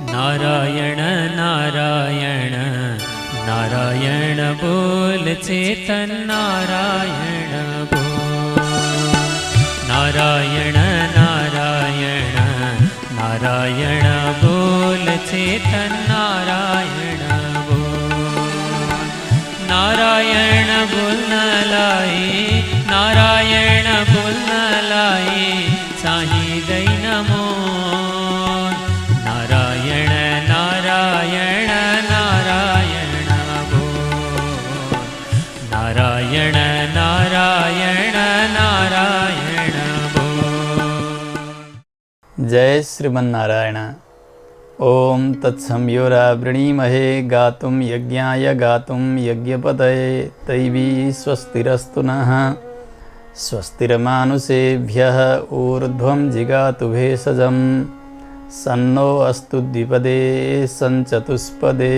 नारायण नारायण नारायण बोल चेतन नारायण बोल। नारायण नारायण नारायण बोल चेतन नारायण बोल। नारायण बोलन लाई नारायण बोलन लाई साही दई नमो। नारायण नारायण नारायण बोल। नारायण नारायण नारायण बोल। जय श्रीमन्नारायण। ओम तत्सं योरावृणीमहे गातुं यज्ञाय गातुं यज्ञपतये दैवी स्वस्तिरस्तु नः। स्वस्तिर्मानुषेभ्यः ऊर्ध्वं जिगातु भेषजं सन्नो अस्तु द्विपदे सञ्चतुष्पदे।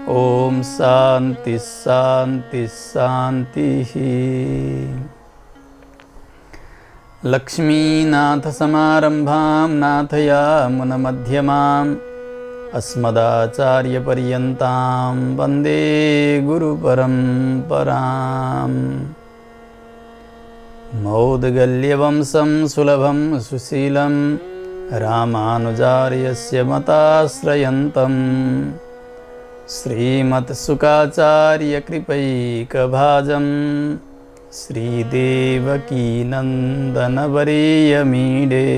ओम शांति शांति शांतिः। लक्ष्मीनाथसमारम्भां नाथयामुनमध्यमाम् अस्मदाचार्यपर्यन्तां वन्दे गुरुपरम्पराम्। मौद्गल्यवंशं सुलभं सुशीलं रामानुजार्यस्य मताश्रयन्तं श्रीमत्सुखाचार्यकृपैकभाजं श्रीदेवकीनन्दनवरीयमीडे।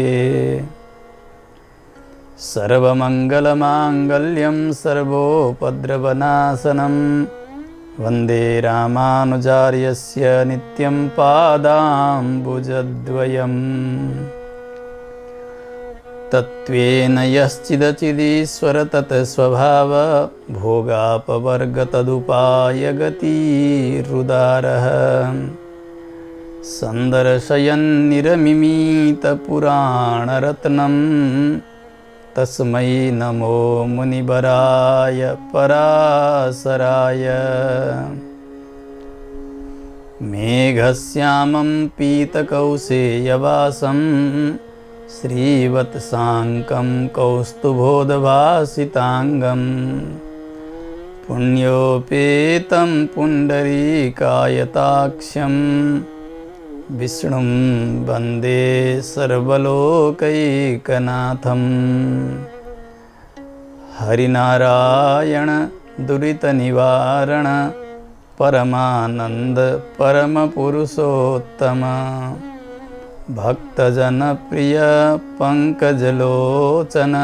सर्वमङ्गलमाङ्गल्यं सर्वोपद्रवनाशनं वन्दे रामानुजार्यस्य नित्यं पादाम्बुजद्वयम्। तत्त्वेन यश्चिदचिदीश्वर तत्स्वभाव भोगापवर्गतदुपायगतिरुदारः। सन्दर्शयन्निरमिमीतपुराणरत्नं तस्मै नमो मुनिवराय पराशराय। मेघश्यामं पीतकौशेयवासं श्रीवत्साङ्कं कौस्तुभोद्भासिताङ्गं पुण्योपेतं पुण्डरीकायताक्ष्यं विष्णुं वन्दे सर्वलोकैकनाथं। हरिनारायण दुरितनिवारण परमानन्द परमपुरुषोत्तम भक्तजनप्रिय पंकजलोचन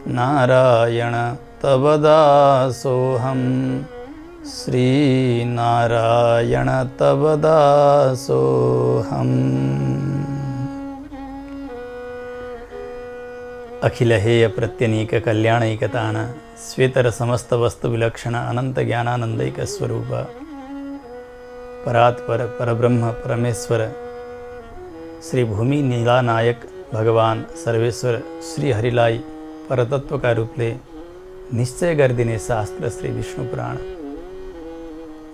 नारायण तव दासोऽहं। श्रीनारायण तव दासोऽहम्। अखिलहेय प्रत्यनीक कल्याणैकतान श्वेतर समस्त वस्तु विलक्षण अनंत ज्ञानानंदैक स्वरूप परात्पर परब्रह्म परमेश्वर श्री भूमि नीलानायक भगवान सर्वेश्वर श्री हरिलाई परतत्व का रूपले निश्चय गरिदिने शास्त्र श्री विष्णु पुराण,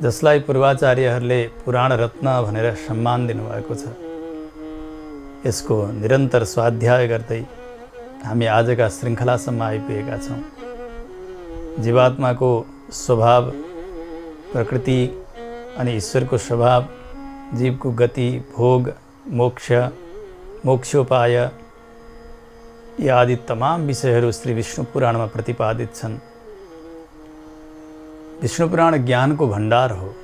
जसलाई पूर्वाचार्यहरूले पुराण रत्न भनेर सम्मान दिनुभएको छ। यसको निरन्तर स्वाध्याय गर्दै हामी आजका श्रृङ्खलासम्म आइपुगेका छौँ। जीवात्माको स्वभाव, प्रकृति अनि ईश्वरको स्वभाव, जीवको गति, भोग, मोक्ष, मोक्षोपाय यी आदि तमाम विषयहरू श्री विष्णु पुराणमा प्रतिपादित छन्। विष्णु पुराण ज्ञानको भण्डार हो।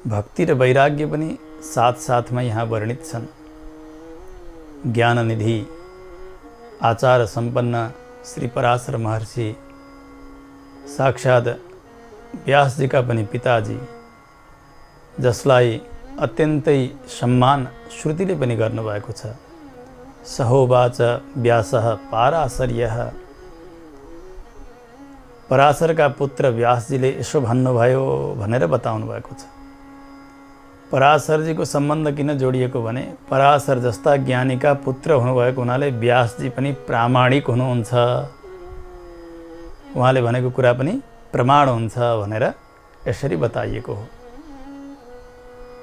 भक्ति र वैराग्य पनि साथ साथमा यहाँ वर्णित छन्। ज्ञाननिधि आचार सम्पन्न श्री पराशर महर्षि साक्षात् व्यासजीका पनि पिताजी, जसलाई अत्यन्तै सम्मान श्रुतिले पनि गर्नुभएको छ। सहोवाच व्यासः पाराशर्यः। पराशरका पुत्र व्यासजीले यसो भन्नुभयो भनेर बताउनु भएको छ। पराशरजीको सम्बन्ध किन जोडिएको भने पराशर जस्ता ज्ञानीका पुत्र हुनुभएको हुनाले व्यासजी पनि प्रामाणिक हुनुहुन्छ, उहाँले भनेको कुरा पनि प्रमाण हुन्छ भनेर यसरी बताइएको हो।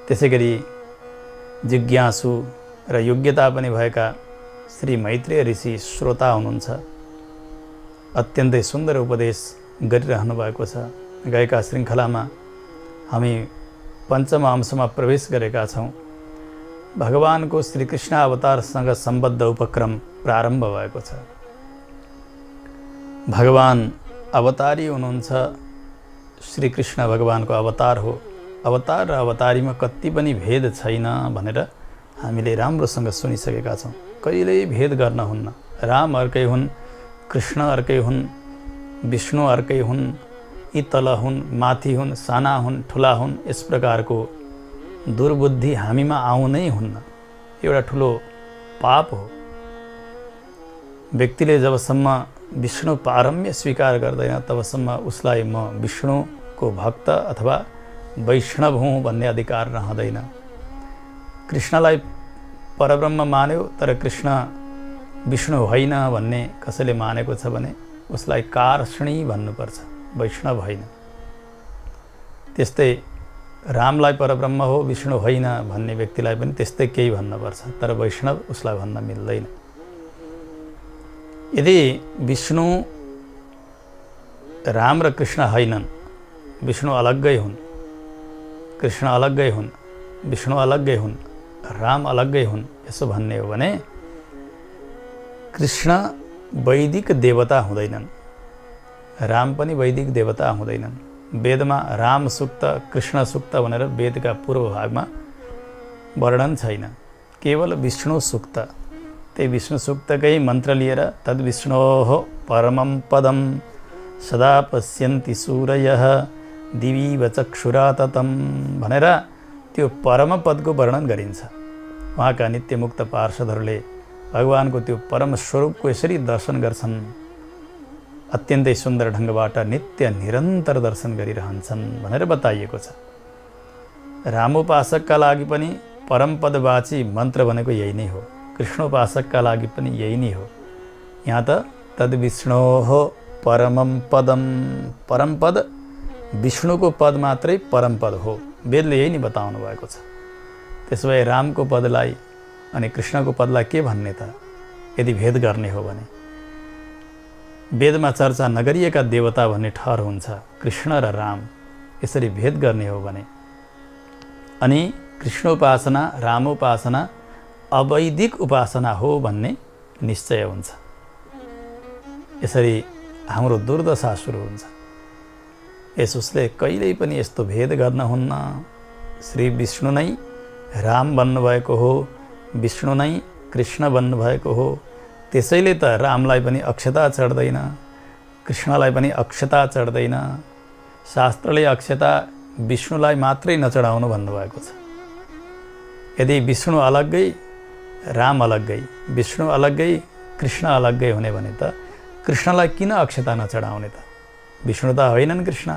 त्यसैगरी जिज्ञासु र योग्यता पनि भएका श्री मैत्रेय ऋषि श्रोता हुनुहुन्छ। अत्यन्तै सुन्दर उपदेश गरिरहनु भएको छ। गएका श्रृङ्खलामा हामी पञ्चम अंशमा प्रवेश गरेका छौँ। भगवानको श्रीकृष्ण अवतारसँग सम्बद्ध उपक्रम प्रारम्भ भएको छ। भगवान अवतारी हुनुहुन्छ। श्रीकृष्ण भगवानको अवतार हो। अवतार र अवतारीमा कति पनि भेद छैन भनेर हामीले राम्रोसँग सुनिसकेका छौँ। कहिल्यै भेद गर्न हुन्न। राम अर्कै हुन्, कृष्ण अर्कै हुन्, विष्णु अर्कै हुन्, यी तल हुन्, माथि हुन्, साना हुन्, ठुला हुन्, यस प्रकारको दुर्बुद्धि हामीमा आउनै हुन्न। एउटा ठुलो पाप हो। व्यक्तिले जबसम्म विष्णु पारम्य स्वीकार गर्दैन तबसम्म उसलाई म विष्णुको भक्त अथवा वैष्णव हुँ भन्ने अधिकार रहँदैन। कृष्णलाई परब्रह्म मान्यो तर कृष्ण विष्णु होइन भन्ने कसैले मानेको छ भने उसलाई कार्ष्णी भन्नुपर्छ, वैष्णव होइन। त्यस्तै रामलाई परब्रह्म हो विष्णु होइन भन्ने व्यक्तिलाई पनि त्यस्तै केही भन्नुपर्छ, तर वैष्णव उसलाई भन्न मिल्दैन। यदि विष्णु राम र कृष्ण होइनन्, विष्णु अलग्गै हुन्, कृष्ण अलग्गै हुन्, विष्णु अलग्गै हुन्, राम अलग्गै हुन्, यसो भन्ने हो भने कृष्ण वैदिक देवता हुँदैनन्, राम पनि वैदिक देवता हुँदैनन्। वेदमा राम सूक्त, कृष्ण सूक्त भनेर वेदका पूर्व भागमा वर्णन छैन। केवल विष्णु सूक्त, त्यही विष्णु सूक्तकै मन्त्र लिएर तद् विष्णोः परमं पदं सदा पश्यन्ति सूरयः दिवीव चक्षुराततं भनेर त्यो परम पदको वर्णन गरिन्छ। उहाँका नित्यमुक्त पार्षदहरूले भगवानको त्यो परम स्वरूपको यसरी दर्शन गर्छन्। अत्यन्तै सुन्दर ढङ्गबाट नित्य निरन्तर दर्शन गरिरहन्छन् भनेर बताइएको छ। रामोपासकका लागि पनि परमपदवाची मन्त्र भनेको यही नै हो। कृष्णोपासकका लागि पनि यही नै हो। यहाँ त तद्विष्णोः परमं पदम, परमपद विष्णुको पद मात्रै परमपद हो। वेदले यही नै बताउनु भएको छ। त्यसो भए रामको पदलाई अनि कृष्णको पदलाई के भन्ने त? यदि भेद गर्ने हो भने वेदमा चर्चा नगरिएका देवता भन्ने ठहर हुन्छ कृष्ण र राम। यसरी भेद गर्ने हो भने अनि कृष्णोपासना रामोपासना अवैदिक उपासना हो भन्ने निश्चय हुन्छ। यसरी हाम्रो दुर्दशा सुरु हुन्छ। यसोसले कहिल्यै पनि यस्तो भेद गर्न हुन्न। श्री विष्णु नै राम बन्नुभएको हो, विष्णु नै कृष्ण बन्नुभएको हो। त्यसैले त रामलाई पनि अक्षता चढ्दैन, कृष्णलाई पनि अक्षता चढ्दैन। शास्त्रले अक्षता विष्णुलाई मात्रै नचढाउनु भन्नुभएको छ। यदि विष्णु अलग्गै, राम अलग्गै, विष्णु अलग्गै, कृष्ण अलग्गै हुने भने त कृष्णलाई किन अक्षता नचढाउने त? विष्णु त होइनन् कृष्ण।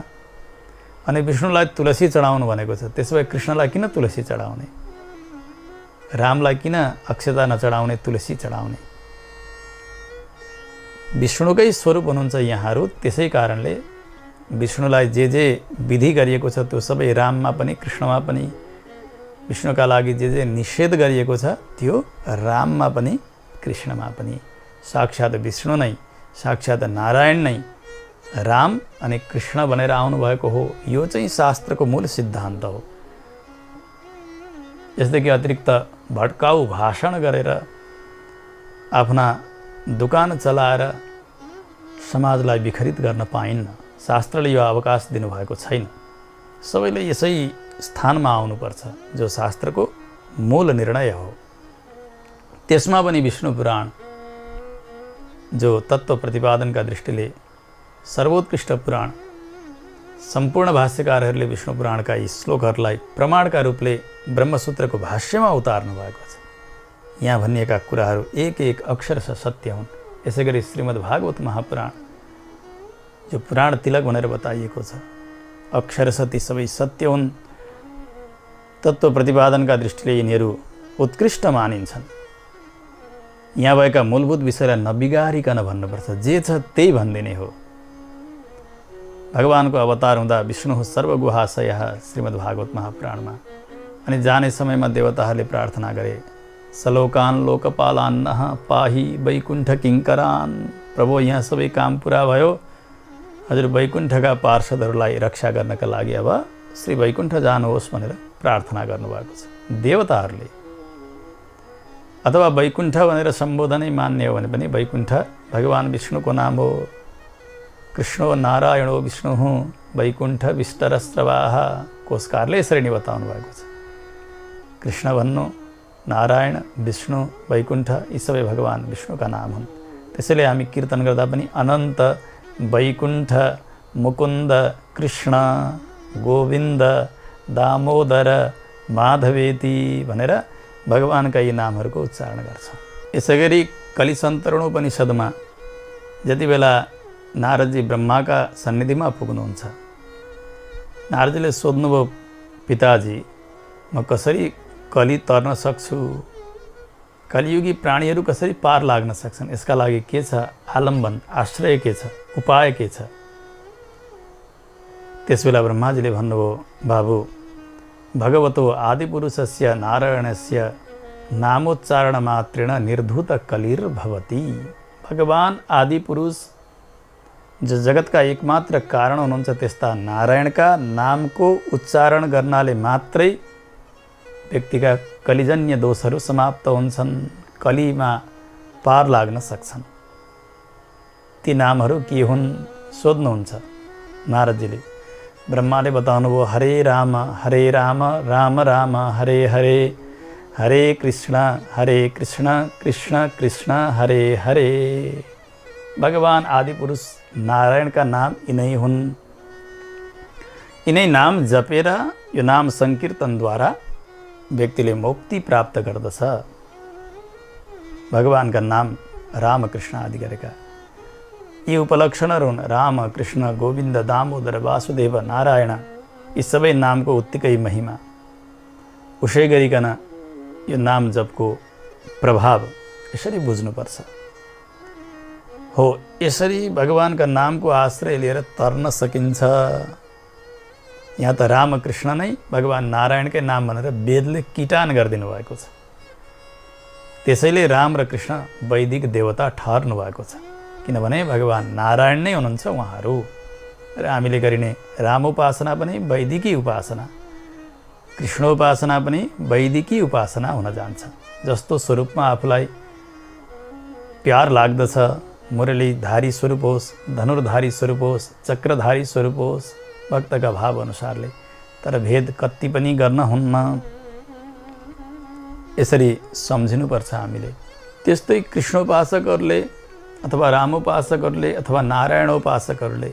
अनि विष्णुलाई तुलसी चढाउनु भनेको छ, त्यसो भए कृष्णलाई किन तुलसी चढाउने? रामलाई किन अक्षता नचढाउने, तुलसी चढाउने? विष्णुकै स्वरूप हुनुहुन्छ यहाँहरू। त्यसै कारणले विष्णुलाई जे विधि गरिएको छ त्यो सबै राममा पनि कृष्णमा पनि, विष्णुका लागि जे निषेध गरिएको छ त्यो राममा पनि कृष्णमा पनि। साक्षात् विष्णु नै, साक्षात् नारायण नै राम अनि कृष्ण भनेर आउनुभएको हो। यो चाहिँ शास्त्रको मूल सिद्धान्त हो। यसदेखि अतिरिक्त भड्काउ भाषण गरेर आफ्ना दुकान चलाएर समाजलाई विखरित गर्न पाइन्न। शास्त्रले यो अवकाश दिनुभएको छैन। सबैले यसै स्थानमा आउनुपर्छ जो शास्त्रको मूल निर्णय हो। त्यसमा पनि विष्णु पुराण जो तत्त्व प्रतिपादनका दृष्टिले सर्वोत्कृष्ट पुराण, सम्पूर्ण भाष्यकारहरूले विष्णु पुराणका यी श्लोकहरूलाई प्रमाणका रूपले ब्रह्मसूत्रको भाष्यमा उतार्नु भएको छ। यहाँ भनिएका कुराहरू एक एक अक्षरशः सत्य हुन्। यसै गरी श्रीमद् भागवत महापुराण जो पुराण तिलक भनेर बताइएको छ, अक्षरशः ती सबै सत्य हुन्। तत्त्व प्रतिपादनका दृष्टिले यिनीहरू उत्कृष्ट मानिन्छन्। यहाँ भएका मूलभूत विषयलाई नबिगारिकन भन्नुपर्छ। जे छ त्यही भनिदिने हो। भगवानको अवतार हुँदा विष्णु सर्वगुहाशयः श्रीमद् भागवत महापुराणमा। अनि जाने समयमा देवताहरूले प्रार्थना गरे, सलोकान लोकपालान्नः पाहि वैकुण्ठ किङ्करान् प्रभु यहाँ सबै काम पुरा भयो, हजुर वैकुण्ठका पार्षदहरूलाई रक्षा गर्नका लागि अब श्री वैकुण्ठ जानुहोस् भनेर प्रार्थना गर्नुभएको छ देवताहरूले। अथवा वैकुण्ठ भनेर सम्बोधनै मान्ने हो भने पनि वैकुण्ठ भगवान् विष्णुको नाम हो। कृष्णो नारायणो विष्णु वैकुण्ठ विष्टरस्रवाह कोशकारले यसरी नै बताउनु भएको छ। कृष्ण भन्नु, नारायण, विष्णु, वैकुण्ठ यी सबै भगवान् विष्णुका नाम हुन्। त्यसैले हामी कीर्तन गर्दा पनि अनन्त वैकुण्ठ मुकुन्द कृष्ण गोविन्द दामोदर माधवेती भनेर भगवान्का यी नामहरूको उच्चारण गर्छौँ। यसै गरी कलिसन्तरणोपनिषदमा जति बेला नारदजी ब्रह्माका सन्निधिमा पुग्नुहुन्छ, नारदजीले सोध्नुभयो, पिताजी म कसरी कली तर्न सक्छु, कलियुगी प्राणीहरू कसरी पार लाग्न सक्छन्, यसका लागि के छ आलम्बन, आश्रय के छ, उपाय के छ? त्यसबेला ब्रह्माजीले भन्नुभयो, बाबु भगवतो आदिपुरुषस्य नारायणस्य नामोच्चारण मात्रेण निर्धूत कलिर्भवति। भगवान् आदिपुरुष जो जगतका एकमात्र कारण हुनुहुन्छ, त्यस्ता नारायणका नामको उच्चारण गर्नाले मात्रै व्यक्तिका कलिजन्य दोषहरू समाप्त हुन्छन्, कलीमा पार लाग्न सक्छन्। ती नामहरू के हुन् सोध्नुहुन्छ नारदजीले। ब्रह्माले बताउनुभयो, हरे राम राम राम हरे हरे, हरे कृष्ण कृष्ण कृष्ण हरे हरे। भगवान् आदिपुरुष नारायणका नाम यिनै हुन्। यिनै नाम जपेर यो नाम सङ्कीर्तनद्वारा व्यक्तिले मुक्ति प्राप्त गर्दछ। भगवान्का नाम रामकृष्ण आदि गरेका यी उपलक्षणहरू हुन्। राम कृष्ण गोविन्द दामोदर वासुदेव नारायण यी सबै नामको उत्तिकै महिमा। उसै गरिकन यो नाम जपको प्रभाव यसरी बुझ्नुपर्छ। हो, यसरी भगवान्का नामको आश्रय लिएर तर्न सकिन्छ। यहाँ त रामकृष्ण नै भगवान् नारायणकै नाम भनेर वेदले किटान गरिदिनु भएको छ। त्यसैले राम र कृष्ण वैदिक देवता ठहर्नु भएको छ, किनभने भगवान् नारायण नै हुनुहुन्छ उहाँहरू। र हामीले गरिने रामोपासना पनि वैदिकी उपासना, कृष्णोपासना पनि वैदिकी उपासना हुन जान्छ। जस्तो स्वरूपमा आफूलाई प्यार लाग्दछ, मुरलीधारी स्वरूप होस्, धनुर्धारी स्वरूप होस्, चक्रधारी स्वरूप होस्, भक्तका भाव अनुसारले, तर भेद कति पनि गर्न हुन्न। यसरी सम्झिनुपर्छ हामीले। त्यस्तै कृष्णोपासकहरूले अथवा रामोपासकहरूले अथवा नारायणोपासकहरूले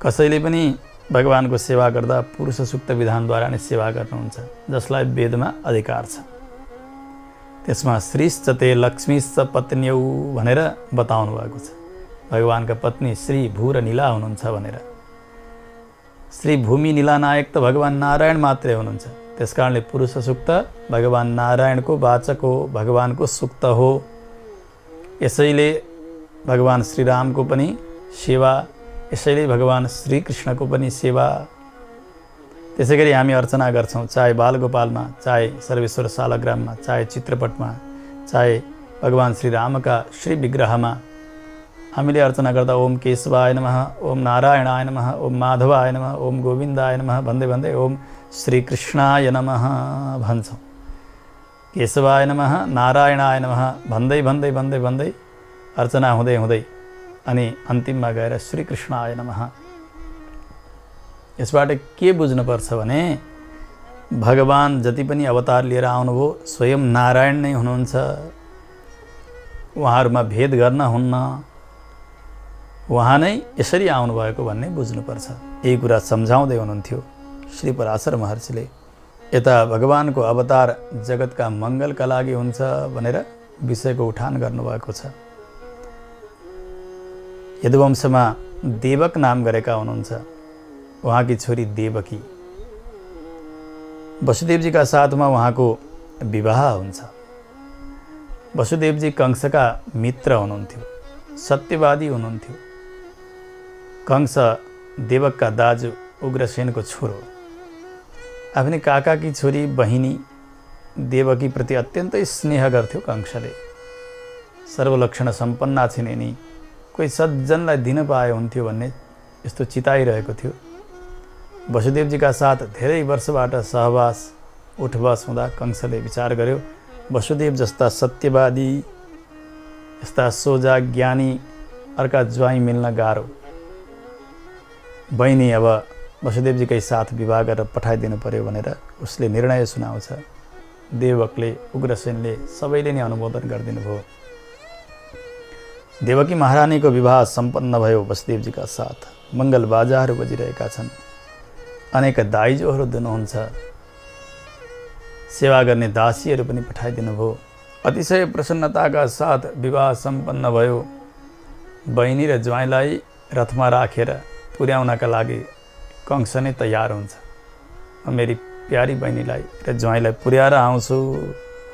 कसैले पनि भगवानको सेवा गर्दा पुरुष सुक्त विधानद्वारा नै सेवा गर्नुहुन्छ, जसलाई वेदमा अधिकार छ। त्यसमा श्रीश्च ते लक्ष्मीश्च पत्न्यौ भनेर बताउनु भएको छ। भगवानका पत्नी श्री भू र नीला हुनुहुन्छ भनेर। श्री भूमि नीला नायक त भगवान् नारायण मात्रै हुनुहुन्छ। त्यसकारणले पुरुष सुक्त भगवान् नारायणको वाचक हो, भगवानको सुक्त हो। यसैले भगवान् श्रीरामको पनि सेवा, यसैले भगवान् श्रीकृष्णको पनि सेवा। त्यसै गरी हामी अर्चना गर्छौँ, चाहे बालगोपालमा, चाहे सर्वेश्वर सालग्राममा, चाहे चित्रपटमा, चाहे भगवान् श्रीरामका श्री विग्रहमा हामीले अर्चना गर्दा ओम केशवाय नमः, ओम नारायणाय नमः, ओम माधवाय नमः, ओम गोविन्दाय नमः भन्दै भन्दै ओम श्रीकृष्णाय नमः भन्छौँ। केशवाय नमः, नारायणाय नमः भन्दै भन्दै भन्दै भन्दै अर्चना हुँदै हुँदै अनि अन्तिममा गएर श्रीकृष्णाय नमः। यसबाट के बुझ्नुपर्छ भने भगवान् जति पनि अवतार लिएर आउनुभयो स्वयं नारायण नै हुनुहुन्छ। उहाँहरूमा भेद गर्न हुन्न, उहाँ नै यसरी आउनुभएको भन्ने बुझ्नुपर्छ। यही कुरा सम्झाउँदै हुनुहुन्थ्यो श्री पराशर महर्षिले। यता भगवानको अवतार जगतका मङ्गलका लागि हुन्छ भनेर विषयको उठान गर्नुभएको छ। यदुवंशमा देवक नाम गरेका हुनुहुन्छ, उहाँकी छोरी देवकी। वसुदेवजीका साथमा उहाँको विवाह हुन्छ। वसुदेवजी कंसका मित्र हुनुहुन्थ्यो, सत्यवादी हुनुहुन्थ्यो। कंस देवकका दाजु उग्रसेनको छोरो। आफ्नै काकाकी छोरी बहिनी देवकी प्रति अत्यन्तै स्नेह गर्थ्यो कंसले। सर्वलक्षण सम्पन्ना छिन् यिनी, कोही सज्जनलाई दिन पाए हुन्थ्यो भन्ने यस्तो चिताइरहेको थियो। वसुदेवजीका साथ धेरै वर्षबाट सहवास उठबस हुँदा कंसले विचार गर्यो, वसुदेव जस्ता सत्यवादी, यस्ता सोझा ज्ञानी अर्का ज्वाइँ मिल्न गाह्रो। बहिनी अब वसुदेवजीकै साथ विवाह गरेर पठाइदिनु पर्यो भनेर उसले निर्णय सुनाउँछ। देवकले, उग्रसेनले सबैले नै अनुमोदन गरिदिनु भयो। देवकी महारानीको विवाह सम्पन्न भयो वसुदेवजीका साथ। मङ्गल बाजाहरू बजिरहेका छन्। अनेक दाइजोहरू दिनुहुन्छ। सेवा गर्ने दासीहरू पनि पठाइदिनु भयो। अतिशय प्रसन्नताका साथ विवाह सम्पन्न भयो। बहिनी र ज्वाइँलाई रथमा राखेर पुर्याउनका लागि कंस नै तयार हुन्छ। मेरी प्यारी बहिनीलाई र ज्वाइँलाई पुर्याएर आउँछु।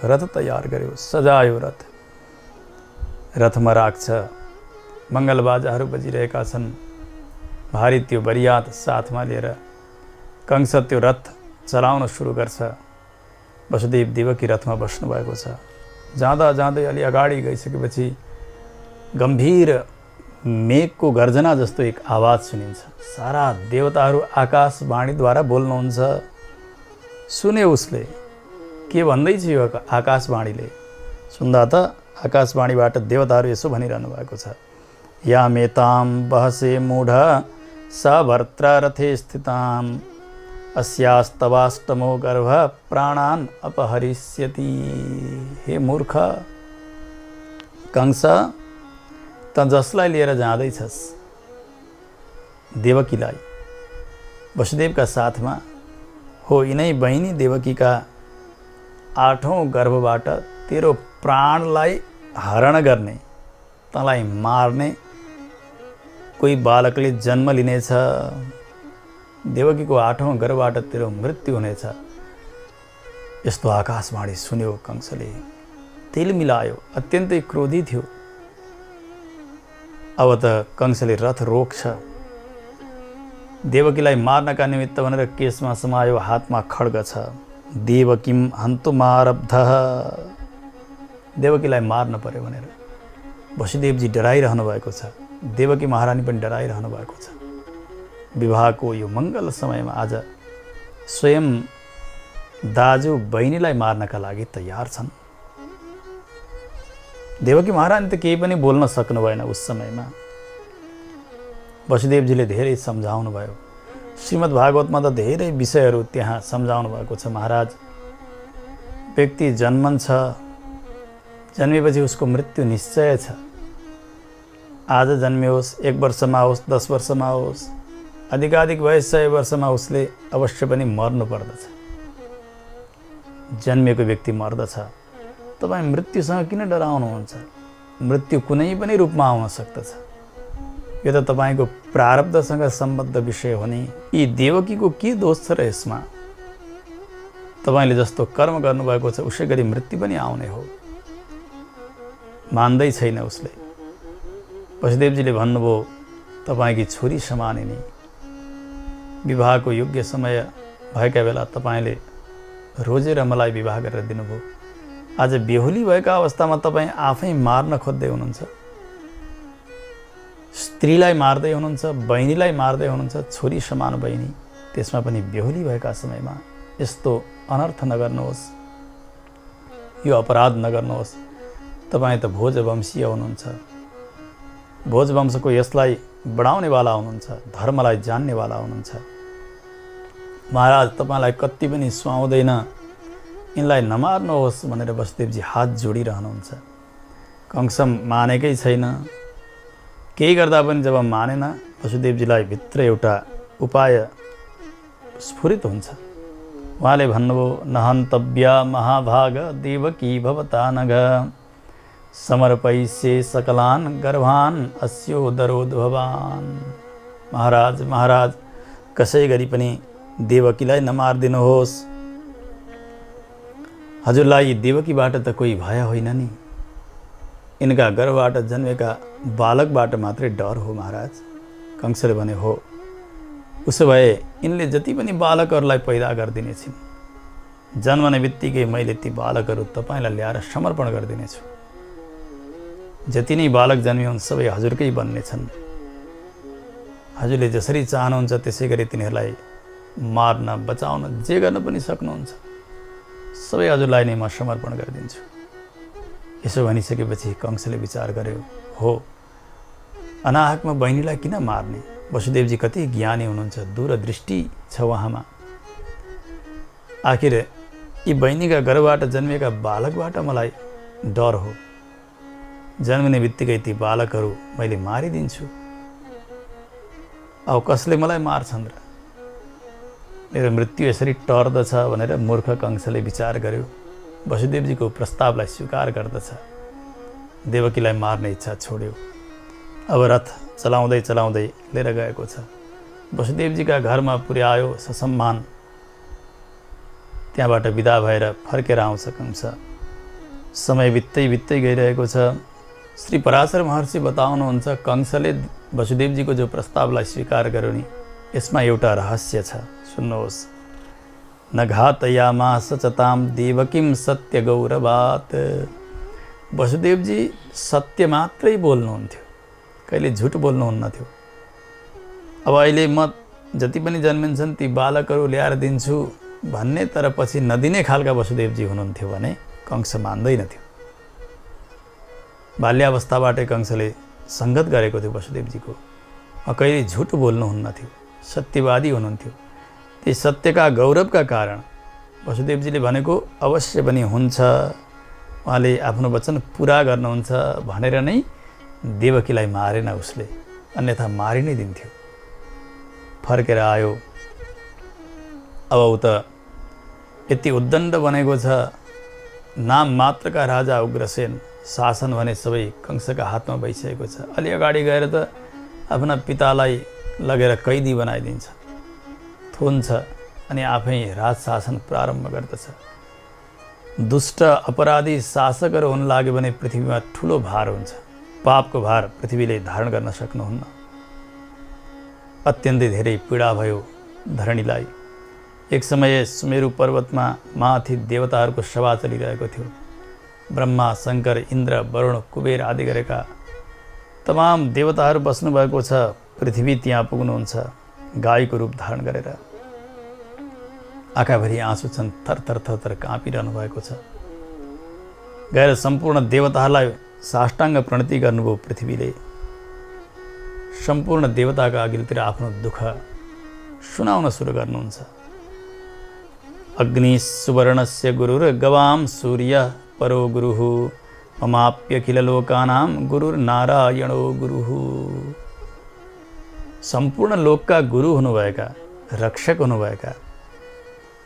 रथ तयार गर्यो, सजायो रथ। रथमा राख्छ। मङ्गलबाजाहरू बजिरहेका छन्। भारी त्यो बरियात साथमा लिएर कंस त्यो रथ चलाउन सुरु गर्छ। वसुदेव देवकी रथमा बस्नुभएको छ। जाँदा जाँदै अलि अगाडि गइसकेपछि गम्भीर मेघको गर्जना जस्तो एक आवाज सुनिन्छ। सारा देवताहरू आकाशवाणीद्वारा बोल्नुहुन्छ। सुन्यो उसले, के भन्दैछ यो आकाशवाणीले? सुन्दा त आकाशवाणीबाट देवताहरू यसो भनिरहनु भएको छ, या मेताम बहसे मूढ स भर्त्रा रथे स्थिताम अस्यास्तवाष्टमो गर्भ प्राणान अपहरिष्यति। हे मूर्ख कंस, त जसलाई लिएर जाँदैछस्, देवकीलाई, वसुदेवका साथमा हो, यिनै बहिनी देवकीका 8औं गर्भबाट तेरो प्राणलाई हरण गर्ने, तँलाई मार्ने कोही बालकले जन्म लिनेछ। देवकीको 8औं गर्भबाट तेरो मृत्यु हुनेछ। यस्तो आकाशवाणी सुन्यो कंसले। तिल मिलायो, अत्यन्तै क्रोधी थियो। अब त कंसले रथ रोक्छ। देवकीलाई मार्नका निमित्त भनेर केसमा समायो, हातमा खड्ग छ। देवकीम हन्तुमारब्धः, देवकीलाई मार्न पर्यो भनेर वसुदेवजी डराइरहनु भएको छ। देवकी महारानी पनि डराइरहनु भएको छ। विवाहको यो मङ्गल समयमा आज स्वयं दाजु बहिनीलाई मार्नका लागि तयार छन्। देवकी महारानी त केही पनि बोल्न सक्नु भएन उस समयमा। वसुदेवजीले धेरै सम्झाउनु भयो। श्रीमद् भागवतमा त धेरै विषयहरू त्यहाँ सम्झाउनु भएको छ। महाराज, व्यक्ति जन्मन्छ, जन्मेपछि उसको मृत्यु निश्चय छ। आज जन्मियोस्, 1 वर्षमा होस्, 10 वर्षमा होस्, अधिकाधिक वयस 100 वर्षमा उसले अवश्य पनि मर्नु पर्दछ। जन्मेको व्यक्ति मर्दछ। तपाईँ मृत्युसँग किन डराउनुहुन्छ? मृत्यु कुनै पनि रूपमा आउन सक्दछ। यो त तपाईँको प्रारब्धसँग सम्बद्ध विषय हो नि। यी देवकीको के दोष छ र यसमा? तपाईँले जस्तो कर्म गर्नुभएको छ उसै गरी मृत्यु पनि आउने हो। मान्दै छैन उसले। वसुदेवजीले भन्नुभयो, तपाईँकी छोरी समाने नि। विवाहको योग्य समय भएका बेला तपाईँले रोजेर मलाई विवाह गरेर दिनुभयो। आज बेहुली भएका अवस्थामा तपाईँ आफै मार्न खोज्दै हुनुहुन्छ। स्त्रीलाई मार्दै हुनुहुन्छ, बहिनीलाई मार्दै हुनुहुन्छ, छोरी समान बहिनी, त्यसमा पनि बेहुली भएका समयमा। यस्तो अनर्थ नगर्नुहोस्, यो अपराध नगर्नुहोस्। तपाईँ त भोजवंशीय हुनुहुन्छ। भोजवंशको यसलाई बढाउनेवाला हुनुहुन्छ, धर्मलाई जान्नेवाला हुनुहुन्छ। महाराज, तपाईँलाई कति पनि सुहाउँदैन, यिनलाई नमार्नुहोस् भनेर वसुदेवजी हात जोडिरहनुहुन्छ। कंस मानेकै छैन। केही गर्दा पनि जब मानेन, वसुदेवजीलाई भित्र एउटा उपाय स्फुरित हुन्छ। उहाँले भन्नुभयो, न हन्तव्या महाभाग देवकी भवता नघ समर्पयिष्ये सकलान गर्भान अस्योदरोद्भवान। महाराज, महाराज, कसै गरी पनि देवकीलाई नमार्दिनुहोस्। हजुरलाई देवकीबाट त कोही भय होइन नि। यिनका गर्भबाट जन्मेका बालकबाट मात्रै डर हो महाराज। कंसले भने, हो, उसो भए यिनले जति पनि बालकहरूलाई पैदा गरिदिनेछन्, जन्मने बित्तिकै मैले ती बालकहरू तपाईँलाई ल्याएर समर्पण गरिदिनेछु। जति नै बालक जन्मे हुन् सबै हजुरकै बन्ने छन्। हजुरले जसरी चाहनुहुन्छ त्यसै गरी तिनीहरूलाई मार्न बचाउन जे गर्न पनि सक्नुहुन्छ। सबै हजुरलाई नै म समर्पण गरिदिन्छु। यसो भनिसकेपछि कंसले विचार गर्यो, हो अनाहकमा बहिनीलाई किन मार्ने? वसुदेवजी कति ज्ञानी हुनुहुन्छ, दूरदृष्टि छ उहाँमा। आखिर यी बहिनीका गर्भबाट जन्मेका बालकबाट मलाई डर हो। जन्मिने बित्तिकै ती बालकहरू मैले मारिदिन्छु। अब कसले मलाई मार्छन् र? मेरो मृत्यु यसरी टर्दछ भनेर मूर्ख कंसले विचार गर्यो। वसुदेवजीको प्रस्तावलाई स्वीकार गर्दछ। देवकीलाई मार्ने इच्छा छोड्यो। अब रथ चलाउँदै चलाउँदै लिएर गएको छ। वसुदेवजीका घरमा पुर्यायो ससम्मान। त्यहाँबाट विदा भएर फर्केर आउँछ कंस। समय बित्दै गइरहेको छ। श्री पराशर महर्षि बताउनुहुन्छ कंसले वसुदेवजीको जो प्रस्तावलाई स्वीकार गर्यो नि, यसमा एउटा रहस्य छ। सुन्नुहोस्। न घातयामास चताम देवकीम सत्य गौरवात। वसुदेवजी सत्य मात्रै बोल्नुहुन्थ्यो, कहिले झुट बोल्नुहुन्न थियो। अब अहिले म जति पनि जन्मिन्छन् ती बालकहरू ल्याएर दिन्छु भन्ने, तर पछि नदिने खालका वसुदेवजी हुनुहुन्थ्यो भने कंस मान्दैनथ्यो। बाल्यावस्थाबाटै कंसले सङ्गत गरेको थियो वसुदेवजीको। कहिले झुट बोल्नुहुन्न थियो, सत्यवादी हुनुहुन्थ्यो। ती सत्यका गौरवका कारण वसुदेवजीले भनेको अवश्य पनि हुन्छ, उहाँले आफ्नो वचन पुरा गर्नुहुन्छ भनेर नै देवकीलाई मारेन उसले, अन्यथा मारि नै दिन्थ्यो। फर्केर आयो। अब ऊ त यति उद्दण्ड बनेको छ। नाम मात्रका राजा उग्रसेन, शासन भने सबै कंसका हातमा भइसकेको छ। अलि अगाडि गएर त आफ्ना पितालाई लगेर कैदी बनाइदिन्छ, थुन्छ अनि आफै राज शासन प्रारम्भ गर्दछ। दुष्ट अपराधी शासकहरू हुन लाग्यो भने पृथ्वीमा ठुलो भार हुन्छ। पापको भार पृथ्वीले धारण गर्न सक्नुहुन्न। अत्यन्तै धेरै पीडा भयो धरणीलाई। एक समय सुमेरु पर्वतमा माथि देवताहरूको सभा चलिरहेको थियो। ब्रह्मा, शङ्कर, इन्द्र, वरुण, कुबेर आदि गरेका तमाम देवताहरू बस्नुभएको छ। पृथ्वी त्यहाँ पुग्नुहुन्छ गाईको रूप धारण गरेर। आँखाभरि आँसु छन्, थरथर थरथर काँपिरहनु भएको छ। गएर सम्पूर्ण देवताहरूलाई साष्टाङ्ग प्रणति गर्नुभयो पृथ्वीले। सम्पूर्ण देवताका अघिल्तिर आफ्नो दुःख सुनाउन सुरु गर्नुहुन्छ। अग्नि सुवर्णस्य गुरुर्गवां सूर्य परो गुरुः ममाप्यखिल लोकानां गुरुर्नारायणो गुरुः। सम्पूर्ण लोकका गुरु हुनुभएका, रक्षक हुनुभएका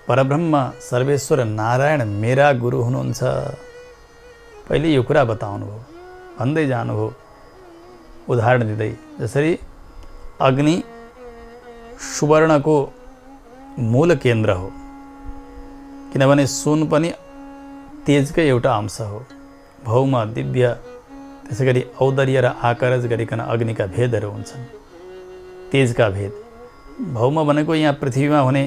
परब्रह्म सर्वेश्वर नारायण मेरा गुरु हुनुहुन्छ। पहिले यो कुरा बताउनुभयो, भन्दै जानुभयो उदाहरण दिँदै। जसरी अग्नि सुवर्णको मूल केन्द्र हो, किनभने सुन पनि तेजकै एउटा अंश हो। भौम, दिव्य, त्यसै गरी औदर्य र आकारज गरिकन अग्निका भेदहरू हुन्छन्। तेजका भेद। भौम भनेको यहाँ पृथ्वीमा हुने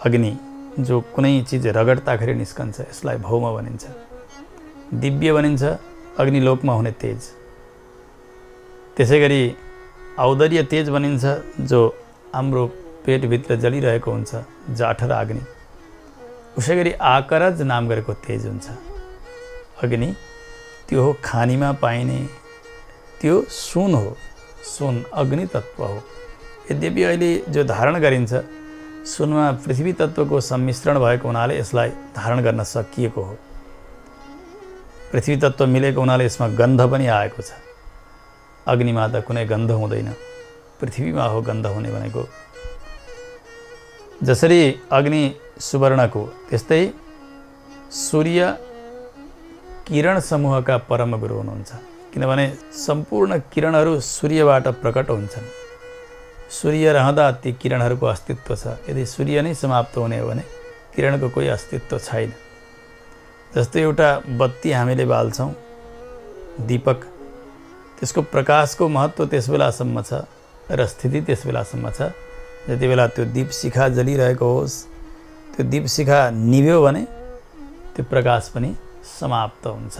अग्नि, जो कुनै चिज रगड्दाखेरि निस्कन्छ, यसलाई भौम भनिन्छ। दिव्य भनिन्छ अग्निलोकमा हुने तेज। त्यसै गरी औदर्य तेज भनिन्छ, जो हाम्रो पेटभित्र जलिरहेको हुन्छ, जाठर अग्नि। उसै गरी आकारज नाम गरेको तेज हुन्छ अग्नि, त्यो हो खानीमा पाइने, त्यो सुन हो। सुन अग्नि तत्त्व हो। यद्यपि अहिले जो धारण गरिन्छ सुनमा पृथ्वी तत्त्वको सम्मिश्रण भएको हुनाले यसलाई धारण गर्न सकिएको हो। पृथ्वी तत्त्व मिलेको हुनाले यसमा गन्ध पनि आएको छ। अग्निमा त कुनै गन्ध हुँदैन, पृथ्वीमा हो गन्ध हुने भनेको। जसरी अग्नि सुवर्णको, त्यस्तै सूर्य किरण समूहका परम गुरु हुनुहुन्छ। किनभने सम्पूर्ण किरणहरू सूर्यबाट प्रकट हुन्छन्। सूर्य रहँदा ती किरणहरूको अस्तित्व छ। यदि सूर्य नै समाप्त हुने हो भने किरणको कोही अस्तित्व छैन। जस्तै एउटा बत्ती हामीले बाल्छौँ, दीपक, त्यसको प्रकाशको महत्त्व त्यस बेलासम्म छ र स्थिति त्यस बेलासम्म छ जति बेला त्यो दीप शिखा जलिरहेको होस्। त्यो दीप शिखा निभ्यो भने त्यो प्रकाश पनि समाप्त हुन्छ।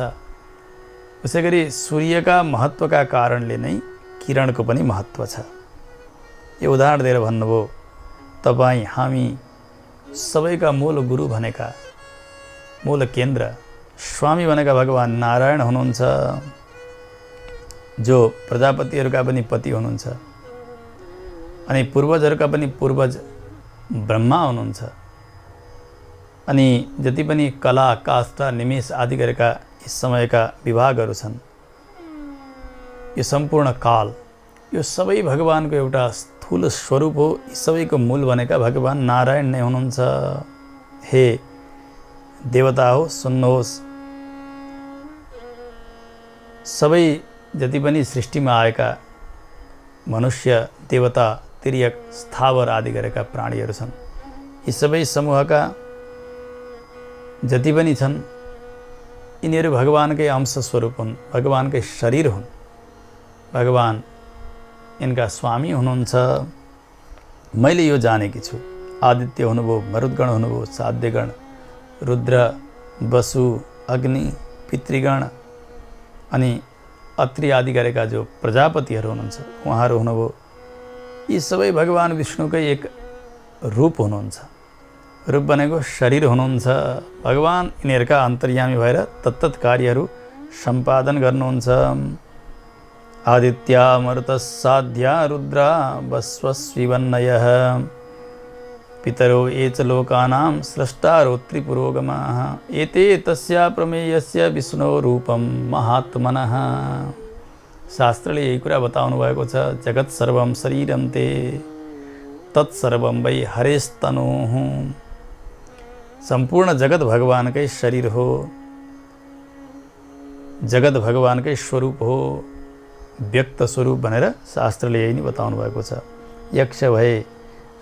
उसै गरी सूर्यका महत्त्वका कारणले नै किरणको पनि महत्त्व छ। यो उदाहरण दिएर भन्नुभयो, तपाईँ हामी सबैका मूल गुरु भनेका, मूल केन्द्र स्वामी भनेका भगवान् नारायण हुनुहुन्छ, जो प्रजापतिहरूका पनि पति हुनुहुन्छ अनि पूर्वजहरूका पनि पूर्वज ब्रह्मा हुनुहुन्छ। अनि जति पनि कला, काष्ठ, निमेष आदि गरेका यी समयका विभागहरू छन्, यो सम्पूर्ण काल, यो सबै भगवानको एउटा स्थूल स्वरूप हो। यी सबैको मूल भनेका भगवान् नारायण नै हुनुहुन्छ। हे देवता हो, सुन्नुहोस्, सबै जति पनि सृष्टिमा आएका मनुष्य, देवता, तिर्यक, स्थावर आदि गरेका प्राणीहरू छन्, यी सबै समूहका जति पनि छन्, यिनीहरू भगवानकै अंश स्वरूप हुन्, भगवानकै शरीर हुन्। भगवान यिनका स्वामी हुनुहुन्छ। मैले यो जानेकी छु, आदित्य हुनुभयो, मरुद्गण हुनुभयो, साध्यगण, रुद्र, वसु, अग्नि, पितृगण अनि अत्रि आदि गरेका जो प्रजापतिहरू हुनुहुन्छ, उहाँहरू हुनुभयो। यी सबै भगवान विष्णुकै एक रूप हुनुहुन्छ। रूप भनेको शरीर हुनुहुन्छ। भगवान यिनीहरूका अन्तर्यामी भएर तत्तत् कार्यहरू सम्पादन गर्नुहुन्छ। आदित्या मरुतस्साध्या रुद्रा वस्वस्विवन्नयः पितरो ये च लोकानां स्रष्टारो त्रिपुरोगमाः एते तस्या प्रमेयस्य विष्णो रूपं महात्मनः। शास्त्रले यही कुरा बताउनु भएको छ, जगत सर्वं शरीरं ते तत्सर्वं वै हरेस्तनुः। सम्पूर्ण जगत भगवानकै शरीर हो, जगत भगवानकै स्वरूप हो, व्यक्त स्वरूप भनेर शास्त्रले यही नै बताउनु भएको छ। यक्ष भए,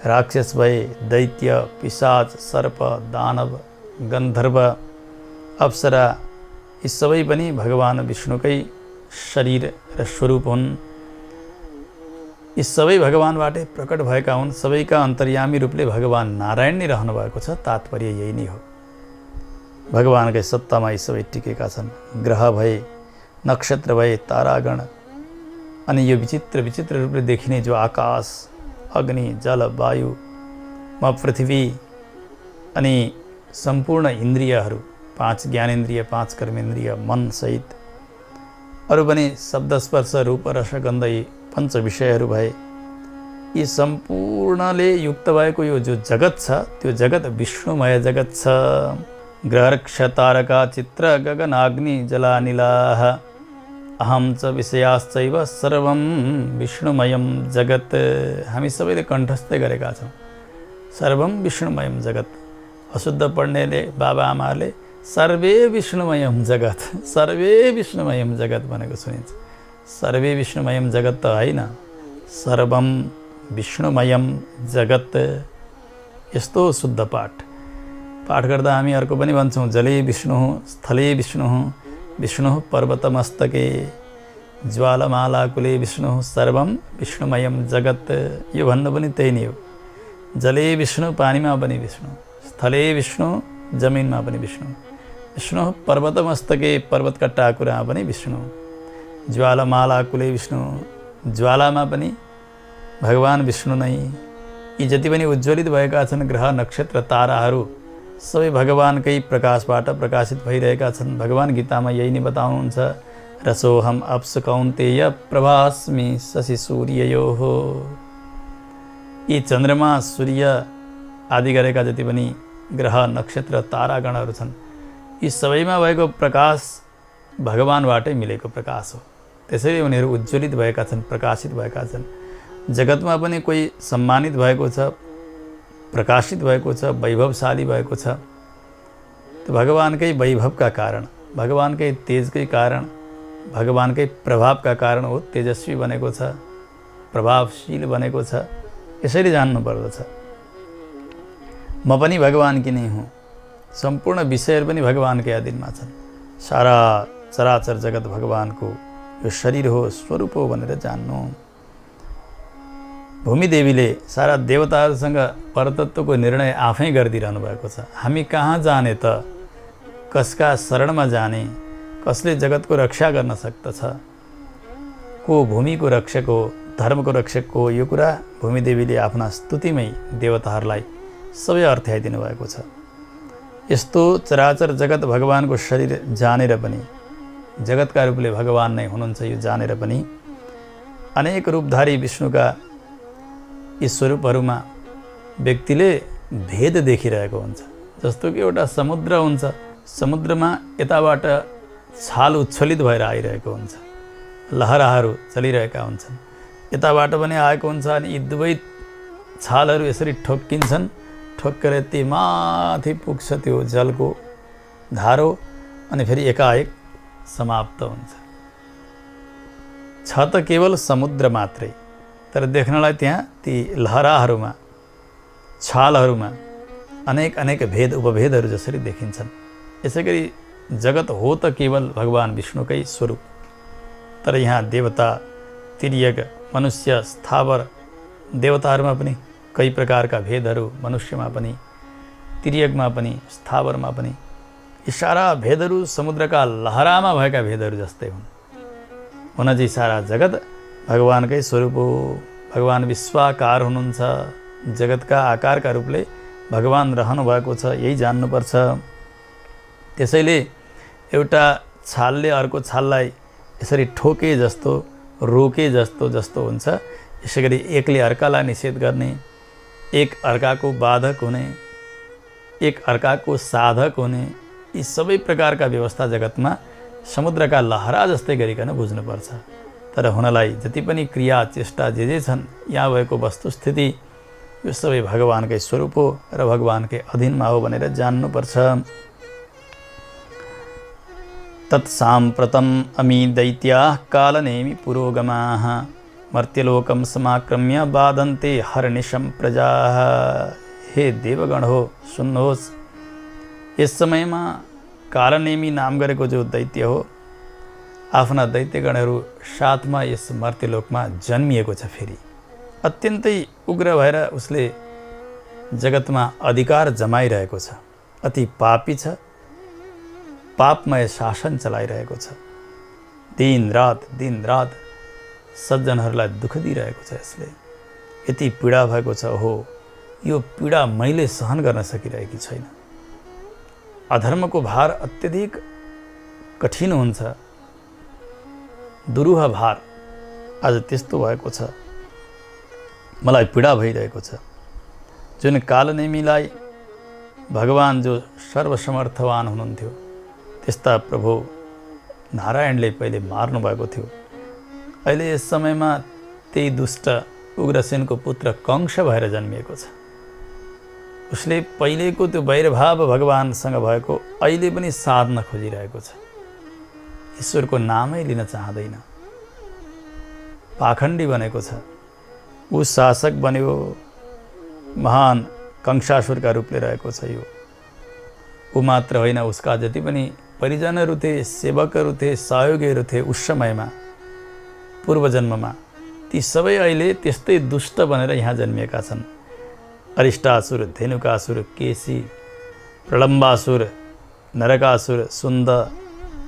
राक्षस भए, दैत्य, पिशाच, सर्प, दानव, गन्धर्व, अप्सरा, यी सबै पनि भगवान विष्णुकै शरीर र स्वरूप हुन्। यी सबै भगवानबाटै प्रकट भएका हुन्। सबैका अन्तर्यामी रूपले भगवान नारायण नै रहनु भएको छ। तात्पर्य यही नै हो। भगवानकै सत्तामा यी सबै टिकेका छन्। ग्रह भए, नक्षत्र भए, तारागण अनि यो विचित्र विचित्र रूपले देखिने जो आकाश, अग्नि, जल, वायु, पृथ्वी अनि सम्पूर्ण इन्द्रियहरू, 5 ज्ञानेन्द्रिय, 5 कर्मेन्द्रिय, मन सहित अरू पनि शब्द, स्पर्श, रूप, रस, गन्ध, यी 5 विषयहरू भए, यी सम्पूर्णले युक्त भएको यो जो जगत छ, त्यो जगत विष्णुमय जगत छ। ग्रहर्क्ष तारका चित्र गगनाग्नि जलानिलाः अहम च विषयाश्चैव सर्वं विष्णुमयं जगत। हामी सबैले कण्ठस्थै गरेका छौँ, सर्वं विष्णुमयं जगत। अशुद्ध पढ्नेले, बाबा आमाले सर्वे विष्णुमयं जगत, सर्वे विष्णुमयं जगत भनेको सुनिन्छ। सर्वे विष्णुमयं जगत त होइन, सर्वं विष्णुमयं जगत। यस्तो शुद्ध पाठ गर्दा हामी अर्को पनि भन्छौँ, जले विष्णु, स्थले विष्णु, विष्णु पर्वतमस्तके, ज्वालामालाकुले विष्णु, सर्वं विष्णुमयं जगत। यो भन्नु पनि त्यही नै हो। जले विष्णु, पानीमा पनि विष्णु, स्थले विष्णु, जमिनमा पनि विष्णु, विष्णु पर्वतमस्तके, पर्वतका टाकुरामा पनि विष्णु, ज्वालामालाकुले विष्णु, ज्वालामा पनि भगवान विष्णु नै। यी जति पनि उज्ज्वलित भएका छन् ग्रह, नक्षत्र, ताराहरू सबै भगवानकै प्रकाशबाट प्रकाशित भइरहेका छन्। भगवान गीतामा यही नै बताउनुहुन्छ, रसोहम अप्सु कौन्तेय प्रभास्मि शशि सूर्ययोः। यी चन्द्रमा, सूर्य आदि गरेका जति पनि ग्रह, नक्षत्र, तारागणहरू छन्, यी सबैमा भएको प्रकाश भगवानबाटै मिलेको प्रकाश हो। त्यसैले उनीहरू उज्ज्वलित भएका छन्, प्रकाशित भएका छन्। जगतमा पनि कोही सम्मानित भएको छ, प्रकाशित भएको छ, वैभवशाली भएको छ, त्यो भगवानकै वैभवका कारण, भगवानकै तेजकै कारण, भगवानकै प्रभावका कारण हो तेजस्वी बनेको छ, प्रभावशील बनेको छ। यसरी जान्नु पर्दछ। म पनि भगवानकी नै हुँ। सम्पूर्ण विषयहरू पनि भगवानकै अधीनमा छन्। सारा चराचर जगत भगवानको यो शरीर हो, स्वरूप हो भनेर जान्नु। भूमिदेवीले सारा देवताहरूसँग परतत्वको निर्णय आफै गरिदिइरहनु भएको छ। हामी कहाँ जाने त, कसका शरणमा जाने, कसले जगतको रक्षा गर्न सक्दछ, को भूमिको रक्षक हो, धर्मको रक्षक हो, यो कुरा भूमिदेवीले आफ्ना स्तुतिमै देवताहरूलाई सबै अर्थ्याइदिनु भएको छ। यस्तो चराचर जगत भगवानको शरीर जानेर पनि, जगतका रूपले भगवान नै हुनुहुन्छ यो जानेर पनि अनेक रूपधारी विष्णुका यी स्वरूपहरूमा व्यक्तिले भेद देखिरहेको हुन्छ। जस्तो कि एउटा समुद्र हुन्छ, समुद्रमा यताबाट छाल उच्छलित भएर आइरहेको हुन्छ, लहराहरू चलिरहेका हुन्छन्, यताबाट पनि आएको हुन्छ अनि यी दुवै छालहरू यसरी ठोक्किन्छन्, ठोक्केर यति माथि पुग्छ त्यो जलको धारो अनि फेरि एकाएक समाप्त हुन्छ। छ त केवल समुद्र मात्रै, तर देख्नलाई त्यहाँ ती लहराहरूमा, छालहरूमा अनेक अनेक भेद उपभेदहरू जसरी देखिन्छन्। यसै गरी जगत हो त केवल भगवान विष्णुकै स्वरूप, तर यहाँ देवता, तिर्यक, मनुष्य, स्थावर देवताहरूमा पनि कई प्रकारका भेदहरू, मनुष्यमा पनि, तिर्यकमा पनि, स्थावरमा पनि यी सारा भेदहरू समुद्रका लहरामा भएका भेदहरू जस्तै हुन्। हुन चाहिँ सारा जगत भगवानकै स्वरूप हो। भगवान विश्वाकार हुनुहुन्छ, जगतका आकारका रूपले भगवान रहनु भएको छ, यही जान्नुपर्छ। त्यसैले एउटा छालले अर्को छाललाई यसरी ठोके जस्तो, रोके जस्तो हुन्छ। यसै गरी एकले अर्कालाई निषेध गर्ने, एक अर्काको बाधक हुने, एक अर्काको साधक हुने, यी सबै प्रकारका व्यवस्था जगतमा समुद्रका लहरा जस्तै गरिकन बुझ्नुपर्छ। तर हुनलाई जति पनि क्रिया चेष्टा जे छन्, यहाँ भएको वस्तुस्थिति यो सबै भगवानकै स्वरूप हो र भगवानकै अधीनमा हो भनेर जान्नुपर्छ। तत्साम्प्रतम् अमी दैत्याः कालनेमि पुरोगमाः मर्त्यलोकं समाक्रम्य बाधन्ते हरनिशं प्रजाः। हे देवगण हो, सुन्नुहोस्, यस समयमा कालनेमी नाम गरेको जो दैत्य हो, आफ्ना दैत्यगणहरू साथमा यस मर्त्यलोकमा जन्मिएको छ। फेरि अत्यन्तै उग्र भएर उसले जगतमा अधिकार जमाइरहेको छ, अति पापी छ, पापमय शासन चलाइरहेको छ। दिन रात सज्जनहरूलाई दुःख दिइरहेको छ। यसले यति पीडा भएको छ, हो यो पीडा मैले सहन गर्न सकिरहेकी छैन। अधर्मको भार अत्यधिक कठिन हुन्छ, दुरूह भार आज त्यस्तो भएको छ, मलाई पीडा भइरहेको छ। जुन कालनेमीलाई भगवान जो सर्वसमर्थवान हुनुहुन्थ्यो, त्यस्ता प्रभु नारायणले पहिले मार्नु भएको थियो। अहिले यस समयमा त्यही दुष्ट उग्रसेनको पुत्र कंस भएर जन्मिएको छ। उसले पहिलेको त्यो वैरभाव भगवानसँग भएको अहिले पनि साध्न खोजिरहेको छ। ईश्वरको नामै लिन चाहँदैन, पाखण्डी बनेको छ। ऊ शासक बन्यो, महान कंसासुरका रूपले रहेको छ। यो ऊ मात्र होइन, उसका जति पनि परिजनहरू थिए, सेवकहरू थिए, सहयोगीहरू थिए उस समयमा, पूर्व जन्ममा, ती सबै अहिले त्यस्तै दुष्ट बनेर यहाँ जन्मिएका छन्। अरिष्टासुर, धेनुकासुर, केसी, प्रलम्बासुर, नरकासुर, सुन्द,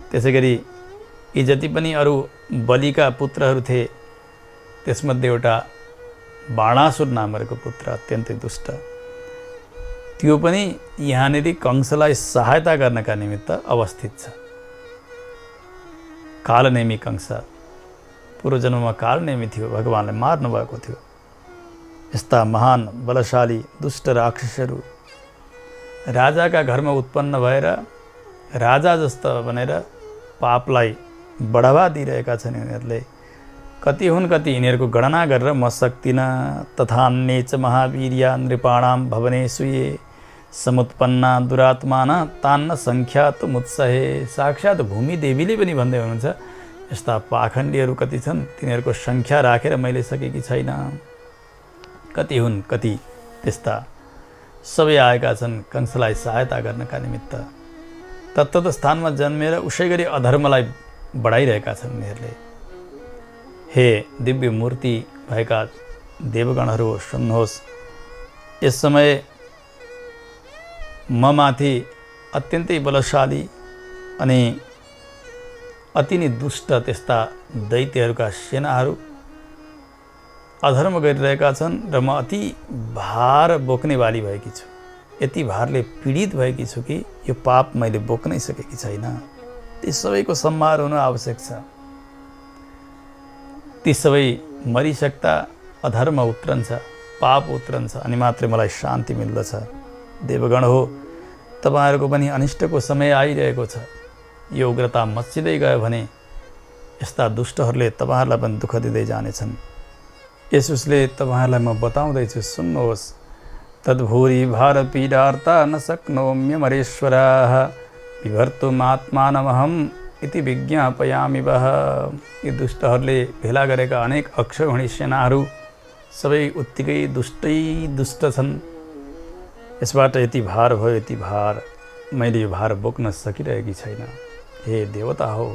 त्यसै गरी यी जति पनि अरू बलिका पुत्रहरू थिए, त्यसमध्ये एउटा बाणासुर नाम गरेको पुत्र अत्यन्तै दुष्ट, त्यो पनि यहाँनिर कंसलाई सहायता गर्नका निमित्त अवस्थित छ। कालनेमी कंस पूर्वजन्ममा कालनेमी थियो, भगवानले मार्नु भएको थियो। यस्ता महान बलशाली दुष्ट राक्षसहरू राजाका घरमा उत्पन्न भएर राजा जस्ता बनेर पापलाई बढावा दिइरहेका छन्। यिनीहरूले कति हुन्, कति यिनीहरूको गणना गरेर म सक्दिनँ। तथान्ये च महावीर्या नृपाणां भवनेषु ये समुत्पन्ना दुरात्माना तान्न सङ्ख्यात मुत्सहे। साक्षात् भूमिदेवीले पनि भन्दै हुनुहुन्छ, यस्ता पाखण्डीहरू कति छन्, तिनीहरूको सङ्ख्या राखेर मैले सकेकी छैन। कति हुन्, कति त्यस्ता सबै आएका छन् कंसलाई सहायता गर्नका निमित्त। तत्त स्थानमा जन्मेर उसै गरी अधर्मलाई बढाइरहेका छन् यिनीहरूले। हे दिव्य मूर्ति भएका देवगणहरू, सुन्नुहोस्, यस समय म माथि अत्यन्तै बलशाली अनि अति नै दुष्ट त्यस्ता दैत्यहरूका सेनाहरू अधर्म गरिरहेका छन् र म अति भार बोक्ने बाली भएकी छु। यति भारले पीडित भएकी छु कि यो पाप मैले बोक्नै सकेकी छैन। ती सबैको संहार हुनु आवश्यक छ। ती सबै मरिसक्दा अधर्म उत्रन्छ, पाप उत्रन्छ अनि मात्रै मलाई शान्ति मिल्दछ। देवगण हो, तपाईँहरूको पनि अनिष्टको समय आइरहेको छ। यो उग्रता मच्चिँदै गयो भने यस्ता दुष्टहरूले तपाईँहरूलाई पनि दुःख दिँदै जानेछन्। यसुसले तपाईँहरूलाई म बताउँदैछु, सुन्नुहोस्। तद्भूरि भार पीडार्ता न शक्नोम्यमरेश्वराः विभर्तुमात्मानमहम् इति विज्ञापयामि वः। यी दुष्टहरूले भेला गरेका अनेक अक्षौहिणी सेनाहरू सबै उत्तिकै दुष्ट छन्। यसबाट यति भार भयो, यति भार, मैले यो भार बोक्न सकिरहेकी छैन। हे देवता हो,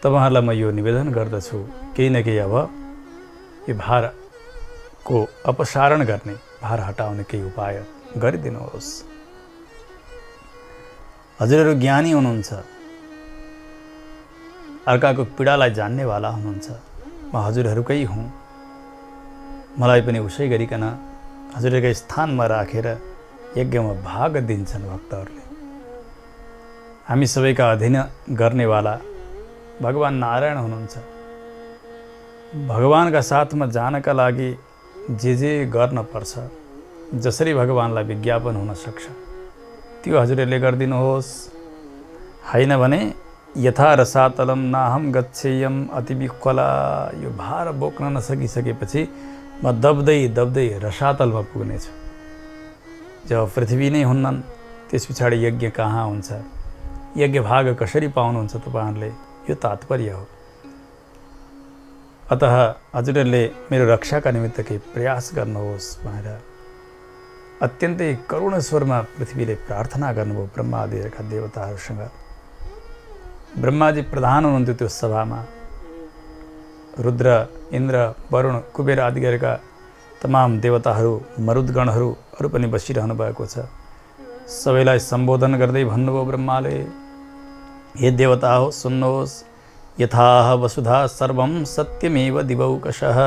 तपाईँहरूलाई म यो निवेदन गर्दछु, केही न केही अब यो भारको अपसारण गर्ने, भार हटाउने केही उपाय गरिदिनुहोस्। हजुरहरू ज्ञानी हुनुहुन्छ, अर्काको पीडालाई जान्नेवाला हुनुहुन्छ। म हजुरहरूकै हुँ। मलाई पनि उसै गरिकन हजुरहरूकै स्थानमा राखेर यज्ञमा भाग दिन्छन् भक्तहरूले। हामी सबैका अधीन गर्नेवाला भगवान नारायण हुनुहुन्छ। भगवानका साथमा जानका लागि जे गर्न पर्छ, जसरी भगवानलाई विज्ञापन हुन सक्छ, त्यो हजुरहरूले गरिदिनुहोस्। होइन भने यथा रसातलम नाहम गच्छेयम अति विक्वला। यो भार बोक्न नसकिसकेपछि म दब्दै दब्दै रसातलमा पुग्नेछु। जब पृथ्वी नै हुन्नन् त्यस पछाडि यज्ञ कहाँ हुन्छ? यज्ञ भाग कसरी पाउनुहुन्छ तपाईँहरूले? यो तात्पर्य हो। अतः हजुरहरूले मेरो रक्षाका निमित्त केही प्रयास गर्नुहोस् भनेर अत्यन्तै करुण स्वरमा पृथ्वीले प्रार्थना गर्नुभयो ब्रह्मा आदिका देवताहरूसँग। ब्रह्माजी प्रधान हुनुहुन्थ्यो त्यो सभामा। रुद्र, इन्द्र, वरुण, कुबेर आदि गरेका तमाम देवताहरू, मरुद्गणहरू अरू पनि बसिरहनु भएको छ। सबैलाई सम्बोधन गर्दै भन्नुभयो ब्रह्माले, हे देवता हो, सुन्नुहोस्। यथा वसुधा सर्वं सत्यमेव दिवौकशः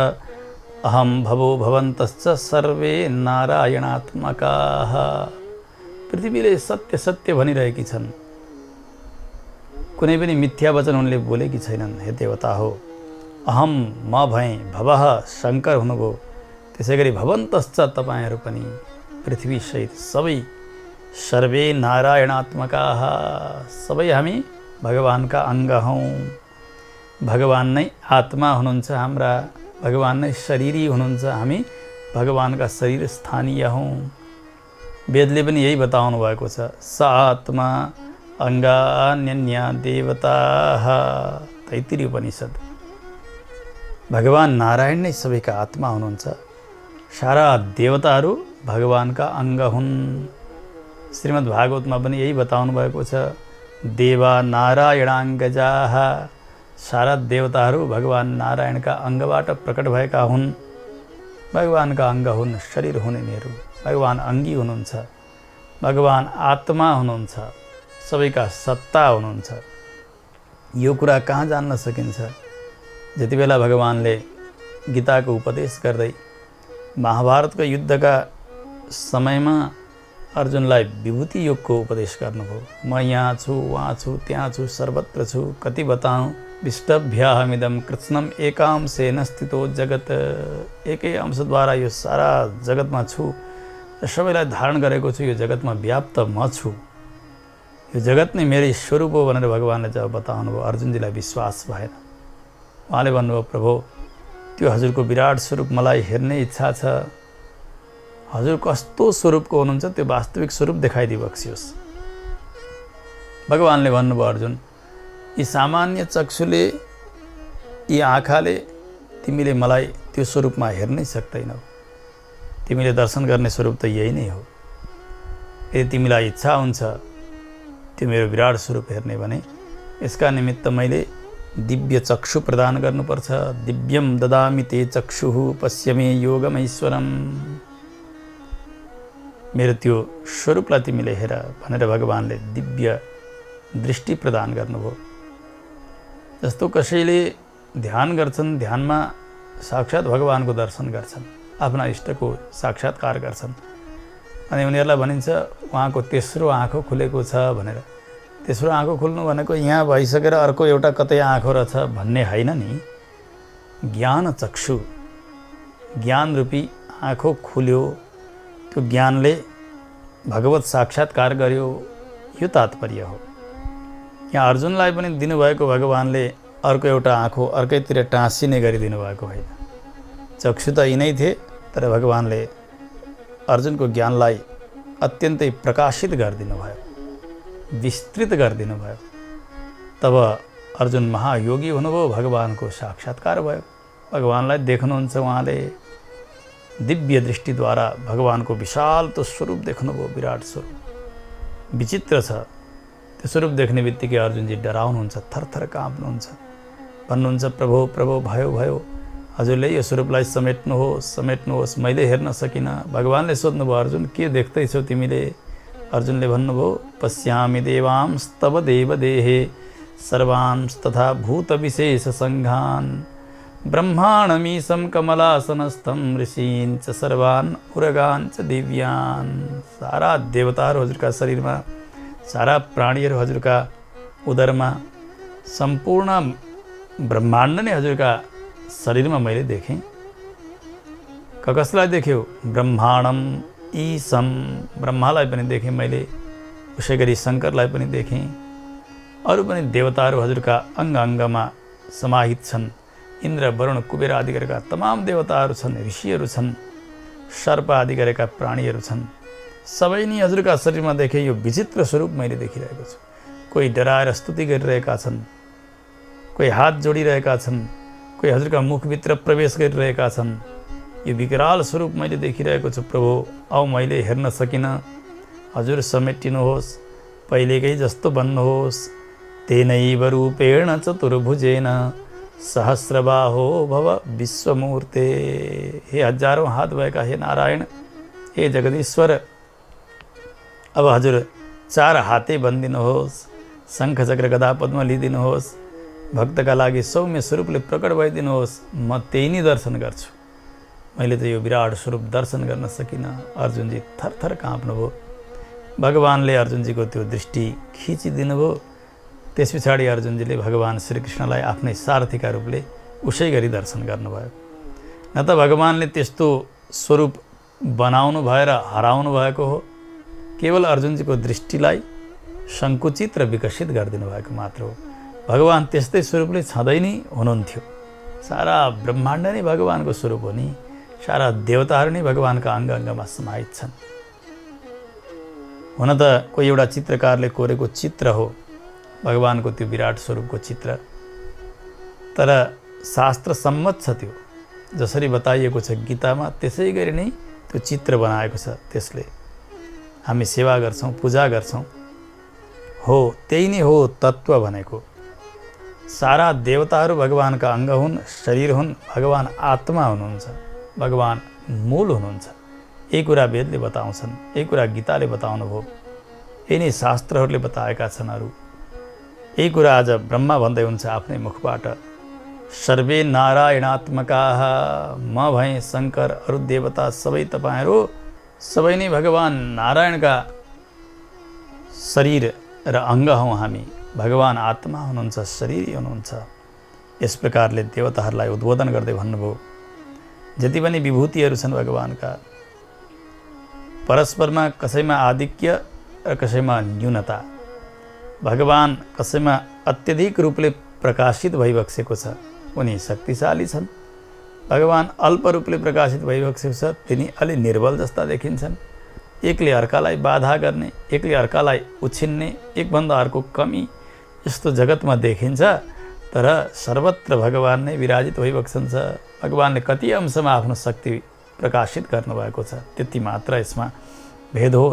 अहम भवो भवन्तश्च सर्वे नारायणात्मकाः। पृथ्वीले सत्य सत्य भनिरहेकी छन्। कुनै पनि मिथ्या वचन उनले बोलेकी छैनन्। हे देवता हो, अहम म भएँ, भवः शङ्कर हुनुभयो, त्यसै गरी भवन्तश्च तपाईँहरू पनि, पृथ्वीसहित सबै, सर्वे नारायणात्मकाः, सबै हामी भगवानका अङ्ग हौँ। भगवान नै आत्मा हुनुहुन्छ हाम्रा, भगवान नै शरीरी हुनुहुन्छ, हामी भगवानका शरीर स्थानीय हौँ। वेदले पनि यही बताउनु भएको छ, स आत्मा अङ्गान्यन्या देवताः। तैत्तिरीय उपनिषद। भगवान नारायण नै सबैका आत्मा हुनुहुन्छ। सारा देवताहरू भगवानका अङ्ग हुन्। श्रीमद् भागवतमा पनि यही बताउनु भएको छ, देवा नारायणाङ्गजाः। सारा देवताहरू भगवान नारायणका अङ्गबाट प्रकट भएका हुन्। भगवानका अङ्ग हुन्, शरीर हुन् यिनीहरू। भगवान अङ्गी हुनुहुन्छ, भगवान आत्मा हुनुहुन्छ, सबैका सत्ता हुनुहुन्छ। यो कुरा कहाँ जान्न सकिन्छ? जति बेला भगवानले गीताको उपदेश गर्दै महाभारतको युद्धका समयमा अर्जुनलाई विभूति योगको उपदेश गर्नुभयो। म यहाँ छु, वहाँ छु, त्यहाँ छु, सर्वत्र छु, कति बताऊँ? विष्टभ्याहमिदं कृत्स्नम एकांशेन स्थितो जगत। एकै अंशद्वारा यो सारा जगतमा छु र सबैलाई धारण गरेको छु। यो जगतमा व्याप्त म छु। यो जगत नै मेरै स्वरूप हो भनेर भगवानले जब बताउनु भयो, अर्जुनजीलाई विश्वास भएन। उहाँले भन्नुभयो, प्रभु, त्यो हजुरको विराट स्वरूप मलाई हेर्ने इच्छा छ। हजुर कस्तो स्वरूपको हुनुहुन्छ त्यो वास्तविक स्वरूप देखाइदिई बक्सियोस्। भगवानले भन्नुभयो, अर्जुन, यी सामान्य चक्षुले, यी आँखाले तिमीले मलाई त्यो स्वरूपमा हेर्नै सक्दैनौ। तिमीले दर्शन गर्ने स्वरूप त यही नै हो। यदि तिमीलाई इच्छा हुन्छ त्यो मेरो विराट स्वरूप हेर्ने भने यसका निमित्त मैले दिव्य चक्षु प्रदान गर्नुपर्छ। दिव्यम ददामि ते चक्षुः पश्यमे योगमैश्वरम। मेरो त्यो स्वरूपलाई तिमीले हेर भनेर भगवानले दिव्य दृष्टि प्रदान गर्नुभयो। जस्तो कसैले ध्यान गर्छन्, ध्यानमा साक्षात् भगवानको दर्शन गर्छन्, आफ्ना इष्टको साक्षात्कार गर्छन् अनि उनीहरूलाई भनिन्छ उहाँको तेस्रो आँखो खुलेको छ भनेर। तेस्रो आँखो खुल्नु भनेको यहाँ भइसकेर अर्को एउटा कतै आँखो रहेछ भन्ने होइन नि। ज्ञान चक्षु, ज्ञान रूपी आँखो खुल्यो, त्यो ज्ञानले भगवत साक्षात्कार गर्यो, यो तात्पर्य हो। यहाँ अर्जुनलाई पनि दिनुभएको भगवानले अर्को एउटा आँखो अर्कैतिर टाँसिने गरिदिनु भएको होइन। चक्षु त यिनै थिए, तर भगवानले अर्जुनको ज्ञानलाई अत्यन्तै प्रकाशित गरिदिनु भयो, विस्तृत गरिदिनु भयो। तब अर्जुन महायोगी हुनुभयो, भगवानको साक्षात्कार भयो। भगवानलाई देख्नुहुन्छ, उहाँले दिव्य दृष्टिद्वारा भगवानको विशाल तो स्वरूप देख्नुभयो, विराट स्वरूप विचित्र छ। त्यो स्वरूप देख्ने बित्तिकै अर्जुनजी डराउनुहुन्छ, थरथर काँप्नुहुन्छ, भन्नुहुन्छ प्रभु प्रभु भयो भयो, हजुरले यो स्वरूपलाई समेट्नुहोस्, मैले हेर्न सकिनँ। भगवानले सोध्नुभयो अर्जुन के देख्दैछौ तिमीले? अर्जुनले भन्नुभयो पश्यामि देवांस्तव देवदेहे सर्वांस्तथा भूतविशेषसङ्घान् ब्रह्माणमीशं कमलासनस्थं ऋषीन् च सर्वान् उरगान् च दिव्यान्। सारा देवताहरू हजुरका शरीरमा, सारा प्राणीहरू हजुरका उदरमा, सम्पूर्ण ब्रह्माण्ड नै हजुरका शरीरमा मैले देखेँ। कसलाई देख्यो? ब्रह्माणम ईशम, ब्रह्मालाई पनि देखेँ मैले, उसै गरी शङ्करलाई पनि देखेँ। अरू पनि देवताहरू हजुरका अङ्ग अङ्गमा समाहित छन्। इन्द्र वरुण कुबेर आदि गरेका तमाम देवताहरू छन्, ऋषिहरू छन्, सर्प आदि गरेका प्राणीहरू छन्। सबै नै हजुरका शरीरमा देखे यो विचित्र स्वरूप मैले देखिरहेको छु। कोही डराएर स्तुति गरिरहेका छन्, कोही हात जोडिरहेका छन्, कोही हजुरका मुखभित्र प्रवेश गरिरहेका छन्। यो विकराल स्वरूप मैले देखिरहेको छु प्रभु, औ मैले हेर्न सकिनँ, हजुर समेटिनुहोस्, पहिलेकै जस्तो भन्नुहोस्। तेनैव रूपेण चतुर्भुजेन सहस्रबाहो भव विश्वमूर्ते। हे हजारौँ हात भएका हे नारायण, हे जगदीश्वर, अब हजुर चार हाते बनिदिनुहोस्, शङ्ख चक्र गदा पद्म लिइदिनुहोस्, भक्तका लागि सौम्य स्वरूपले प्रकट भइदिनुहोस्, म त्यही नै दर्शन गर्छु। मैले त यो विराट स्वरूप दर्शन गर्न सकिनँ। अर्जुनजी थरथर काँप्नुभयो। भगवानले अर्जुनजीको त्यो दृष्टि खिचिदिनुभयो। त्यस पछाडि अर्जुनजीले भगवान श्रीकृष्णलाई आफ्नै सारथीका रूपले उसै गरी दर्शन गर्नुभयो। न त भगवानले त्यस्तो स्वरूप बनाउनु भएर हराउनु भएको हो, केवल अर्जुनजीको दृष्टिलाई सङ्कुचित र विकसित गरिदिनु भएको मात्र हो। भगवान त्यस्तै स्वरूपले छँदै नै हुनुहुन्थ्यो। सारा ब्रह्माण्ड नै भगवानको स्वरूप हो नि, सारा देवताहरू नै भगवानका अङ्ग अङ्गमा समाहित छन्। हुन त कोही एउटा चित्रकारले कोरेको चित्र हो भगवानको त्यो विराट स्वरूपको चित्र, तर शास्त्र सम्मत छ। त्यो जसरी बताइएको छ गीतामा त्यसै गरी नै त्यो चित्र बनाएको छ। त्यसले हामी सेवा गर्छौँ, पूजा गर्छौँ, हो त्यही नै हो तत्त्व भनेको। सारा देवताहरू भगवानका अङ्ग हुन्, शरीर हुन्, भगवान आत्मा हुनुहुन्छ, भगवान मूल हुनुहुन्छ। यही कुरा वेदले बताउँछन्, यही कुरा गीताले बताउनु भयो, यही नै शास्त्रहरूले बताएका छन्। अरू यही कुरा आज ब्रह्मा भन्दै हुन्छ आफ्नै मुखबाट, सर्वे नारायणात्मकाः, म भएँ शङ्कर, अरू देवता सबै तपाईँहरू सबै नै भगवान नारायणका शरीर र अङ्ग हौँ हामी। भगवान आत्मा हुनुहुन्छ, शरीर हुनुहुन्छ। यस प्रकारले देवताहरूलाई उद्बोधन गर्दै भन्नुभयो, जति पनि विभूतिहरू छन् भगवानका, परस्परमा कसैमा आधिक्य र कसैमा न्यूनता। भगवान कसैमा अत्यधिक रूपले प्रकाशित भइबक्सेको छ, उनी शक्तिशाली छन्। भगवान अल्प रूपले प्रकाशित भइबक्सेको छ, तिनी अलि निर्बल जस्ता देखिन्छन्। एकले अर्कालाई बाधा गर्ने, एकले अर्कालाई उछिन्ने, एकभन्दा अर्को कमी, यस्तो जगतमा देखिन्छ। तर सर्वत्र भगवान नै विराजित भइबक्सन्छ। भगवानले कति अंशमा आफ्नो शक्ति प्रकाशित गर्नुभएको छ, त्यति मात्र यसमा भेद हो।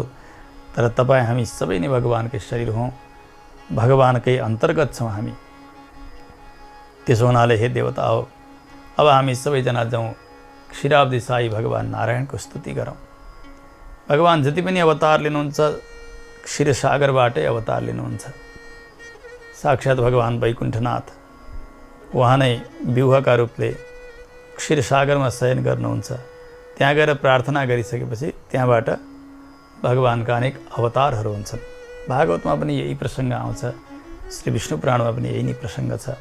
तर तपाईँ हामी सबै नै भगवानकै शरीर हौँ, भगवानकै अन्तर्गत छौँ हामी। त्यसो हुनाले हे देवता हो, अब हामी सबैजना जाउँ क्षीराब्दी साई भगवान नारायणको स्तुति गरौँ। भगवान जति पनि अवतार लिनुहुन्छ, क्षीरसागरबाटै अवतार लिनुहुन्छ। साक्षात् भगवान वैकुण्ठनाथ उहाँ नै व्यूहका रूपले क्षीरसागरमा शयन गर्नुहुन्छ। त्यहाँ गएर प्रार्थना गरिसकेपछि त्यहाँबाट भगवानका अनेक अवतारहरू हुन्छन्। भागवतमा पनि यही प्रसङ्ग आउँछ, श्री विष्णु पुराणमा पनि यही नै प्रसङ्ग छ।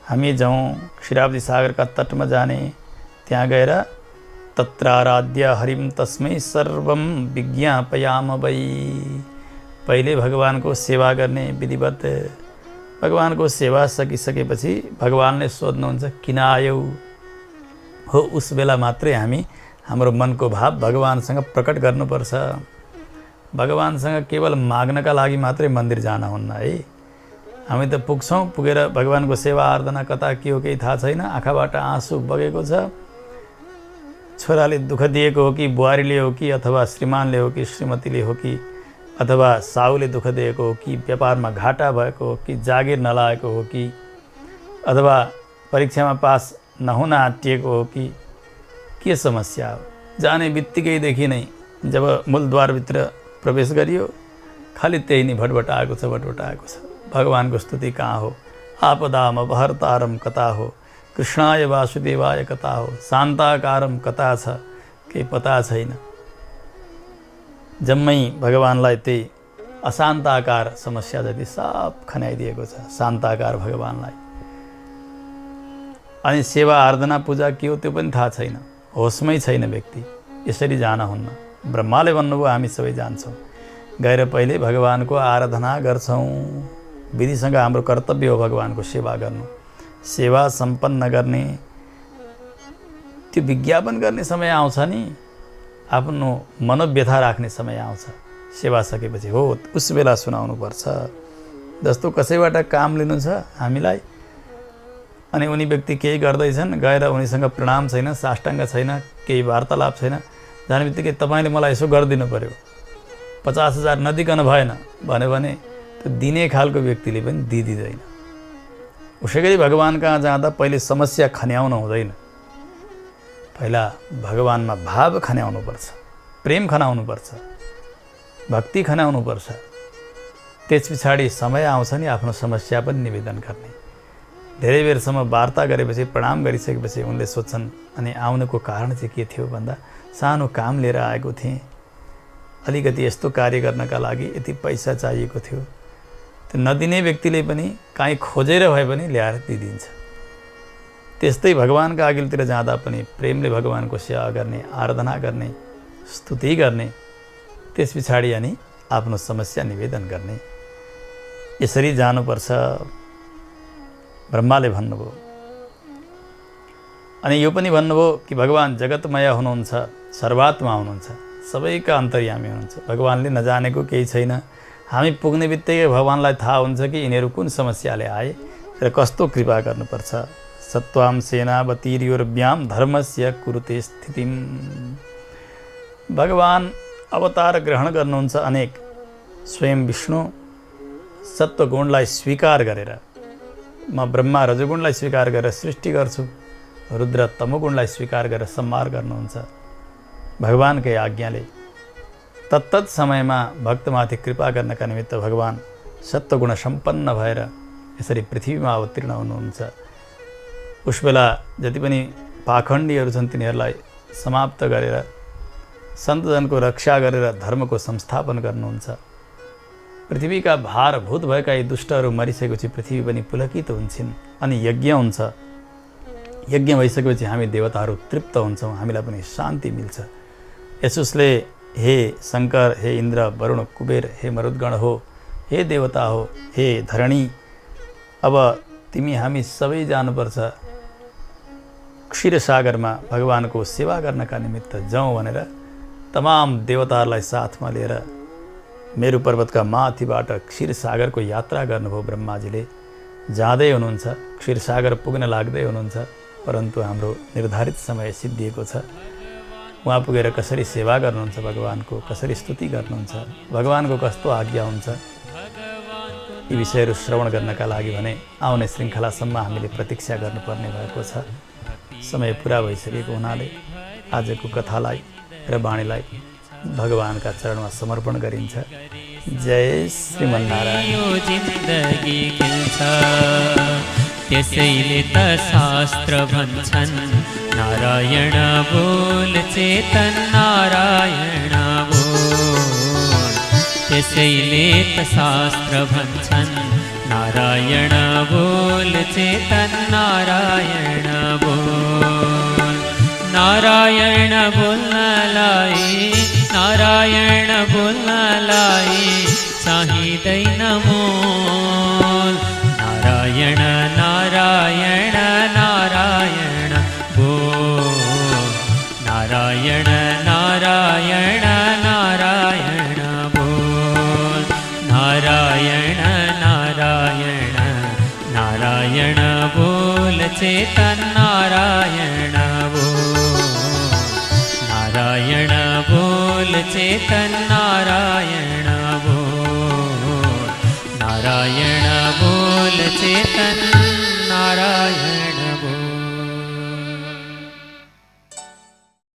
हामी जाउँ क्षीराब्दी सागरका तटमा जाने, त्यहाँ गएर तत्राराध्य हरिम तस्मै सर्वम विज्ञापयाम वै। पहिले भगवानको सेवा गर्ने विधिवत। भगवानको सेवा सकिसकेपछि भगवानले सोध्नुहुन्छ किन आयौ हो, उस बेला मात्रै हामी हाम्रो मनको भाव भगवानसँग प्रकट गर्नुपर्छ। भगवानसँग केवल माग्नका लागि मात्रै मन्दिर जान हुन्न है। हामी त पुग्छौँ, पुगेर भगवानको सेवा आराधना कता के हो केही थाहा छैन, आँखाबाट आँसु बगेको छ, छोराले दुःख दिएको हो कि बुहारीले हो कि अथवा श्रीमानले हो कि श्रीमतीले हो कि अथवा साहुले दुःख दिएको हो कि व्यापारमा घाटा भएको हो कि जागिर नलागेको हो कि अथवा परीक्षामा पास नहुन आँटिएको हो कि के समस्या हो। जाने बित्तिकैदेखि नै जब मूलद्वारभित्र प्रवेश गरियो खालि त्यही नै भटभट आएको छ, भटभट आएको छ। भगवानको स्तुति कहाँ हो, आपदाम अपहर्तारम कता हो, कृष्णाय वासुदेवाय कता हो, शान्ताकारम कता छ, केही पता छैन। जम्मै भगवानलाई त्यही अशान्ताकार समस्या जति सब खनाइदिएको छ शान्ताकार भगवानलाई। अनि सेवा आराधना पूजा के हो त्यो पनि थाहा छैन, होसमै छैन व्यक्ति, यसरी जान हुन्न। ब्रह्माले भन्नुभयो हामी सबै जान्छौँ, गएर पहिले भगवानको आराधना गर्छौँ। विधिसँग हाम्रो कर्तव्य हो भगवानको सेवा गर्नु। सेवा सम्पन्न गर्ने, त्यो विज्ञापन गर्ने समय आउँछ नि, आफ्नो मनोव्यथा राख्ने समय आउँछ सेवा सकेपछि, हो उस बेला सुनाउनुपर्छ। जस्तो कसैबाट काम लिनु छ हामीलाई, अनि उनी व्यक्ति केही गर्दैछन्, गएर उनीसँग प्रणाम छैन, साष्टाङ्ग छैन, केही वार्तालाप छैन, जाने बित्तिकै तपाईँले मलाई यसो गरिदिनु पर्यो, 50,000 नदिकन भएन भन्यो भने त्यो दिने खालको व्यक्तिले पनि दिँदैन। उसै गरी भगवान कहाँ जाँदा पहिले समस्या खन्याउनु हुँदैन, पहिला भगवानमा भाव खन्याउनुपर्छ, प्रेम खनाउनुपर्छ, भक्ति खनाउनुपर्छ। त्यस पछाडि समय आउँछ नि आफ्नो समस्या पनि निवेदन गर्ने। धेरै बेरसम्म वार्ता गरेपछि प्रणाम गरिसकेपछि उनले सोध्छन् अनि आउनुको कारण चाहिँ के थियो भन्दा सानो काम लिएर आएको थिएँ, अलिकति यस्तो कार्य गर्नका लागि यति पैसा चाहिएको थियो। त्यो नदिने व्यक्तिले पनि काहीँ खोजेर भए पनि ल्याएर दिइदिन्छ। त्यस्तै भगवानका अघिल्तिर जाँदा पनि प्रेमले भगवानको सेवा गर्ने, आराधना गर्ने, स्तुति गर्ने, त्यस पछाडि अनि आफ्नो समस्या निवेदन गर्ने, यसरी जानुपर्छ ब्रह्माले भन्नुभयो। अनि यो पनि भन्नुभयो कि भगवान जगतमय हुनुहुन्छ, सर्वात्मा हुनुहुन्छ, सबैका अन्तर्यामी हुनुहुन्छ। भगवानले नजानेको केही छैन। हामी पुग्ने बित्तिकै भगवानलाई थाहा हुन्छ कि यिनीहरू कुन समस्याले आए र कस्तो कृपा गर्नुपर्छ। सत्वाम सेनावतीर्योर्भ्याम धर्मस्य कुरुते स्थितिम। भगवान अवतार ग्रहण गर्नुहुन्छ अनेक। स्वयं विष्णु सत्वगुणलाई स्वीकार गरेर, म ब्रह्मा रजगुणलाई स्वीकार गरेर सृष्टि गर्छु, रुद्र तमोगुणलाई स्वीकार गरेर संहार गर्नुहुन्छ। भगवानकै आज्ञाले तत्तत समयमा भक्तमाथि कृपा गर्नका निमित्त भगवान सत्वगुण सम्पन्न भएर यसरी पृथ्वीमा अवतीर्ण हुनुहुन्छ। उस बेला जति पनि पाखण्डीहरू छन् तिनीहरूलाई समाप्त गरेर सन्तजनको रक्षा गरेर धर्मको संस्थापन गर्नुहुन्छ। पृथ्वीका भारभूत भएका यी दुष्टहरू मरिसकेपछि पृथ्वी पनि पुलकित हुन्छन् अनि यज्ञ हुन्छ। यज्ञ भइसकेपछि हामी देवताहरू तृप्त हुन्छौँ, हामीलाई पनि शान्ति मिल्छ। यसुसले हे शङ्कर, हे इन्द्र, वरुण, कुबेर, हे मरुद्गण हो, हे देवता हो, हे धरणी, अब तिमी हामी सबै जानुपर्छ क्षीरसागरमा भगवानको सेवा गर्नका निमित्त जाउँ भनेर तमाम देवताहरूलाई साथमा लिएर मेरु पर्वतका माथिबाट क्षीरसागरको यात्रा गर्नुभयो ब्रह्माजीले। जाँदै हुनुहुन्छ, क्षीरसागर पुग्न लाग्दै हुनुहुन्छ, परन्तु हाम्रो निर्धारित समय सिद्धिएको छ। उहाँ पुगेर कसरी सेवा गर्नुहुन्छ भगवानको, कसरी स्तुति गर्नुहुन्छ, भगवानको कस्तो आज्ञा हुन्छ, यी विषयहरू श्रवण गर्नका लागि भने आउने श्रृङ्खलासम्म हामीले प्रतीक्षा गर्नुपर्ने भएको छ। समय पुरा भइसकेको हुनाले आजको कथालाई र वाणीलाई भगवानका चरणमा समर्पण गरिन्छ। जय श्रीमन्नारायण। त्यसै लेत शास्त्र भन्छन् नारायण बोल चेतन नारायण बोल त्यसै लेत शास्त्र भन्छन् नारायण बोल चेतन नारायण बोल नारायण बोल्नलाई नारायण बोल्नलाई चाहिँदैन मोल नारायण नारायण नारायण बोल नारायण नारायण नारायण बोल नारायण नारायण नारायण बोल चेतन नारायण बोल नारायण बोल चेतन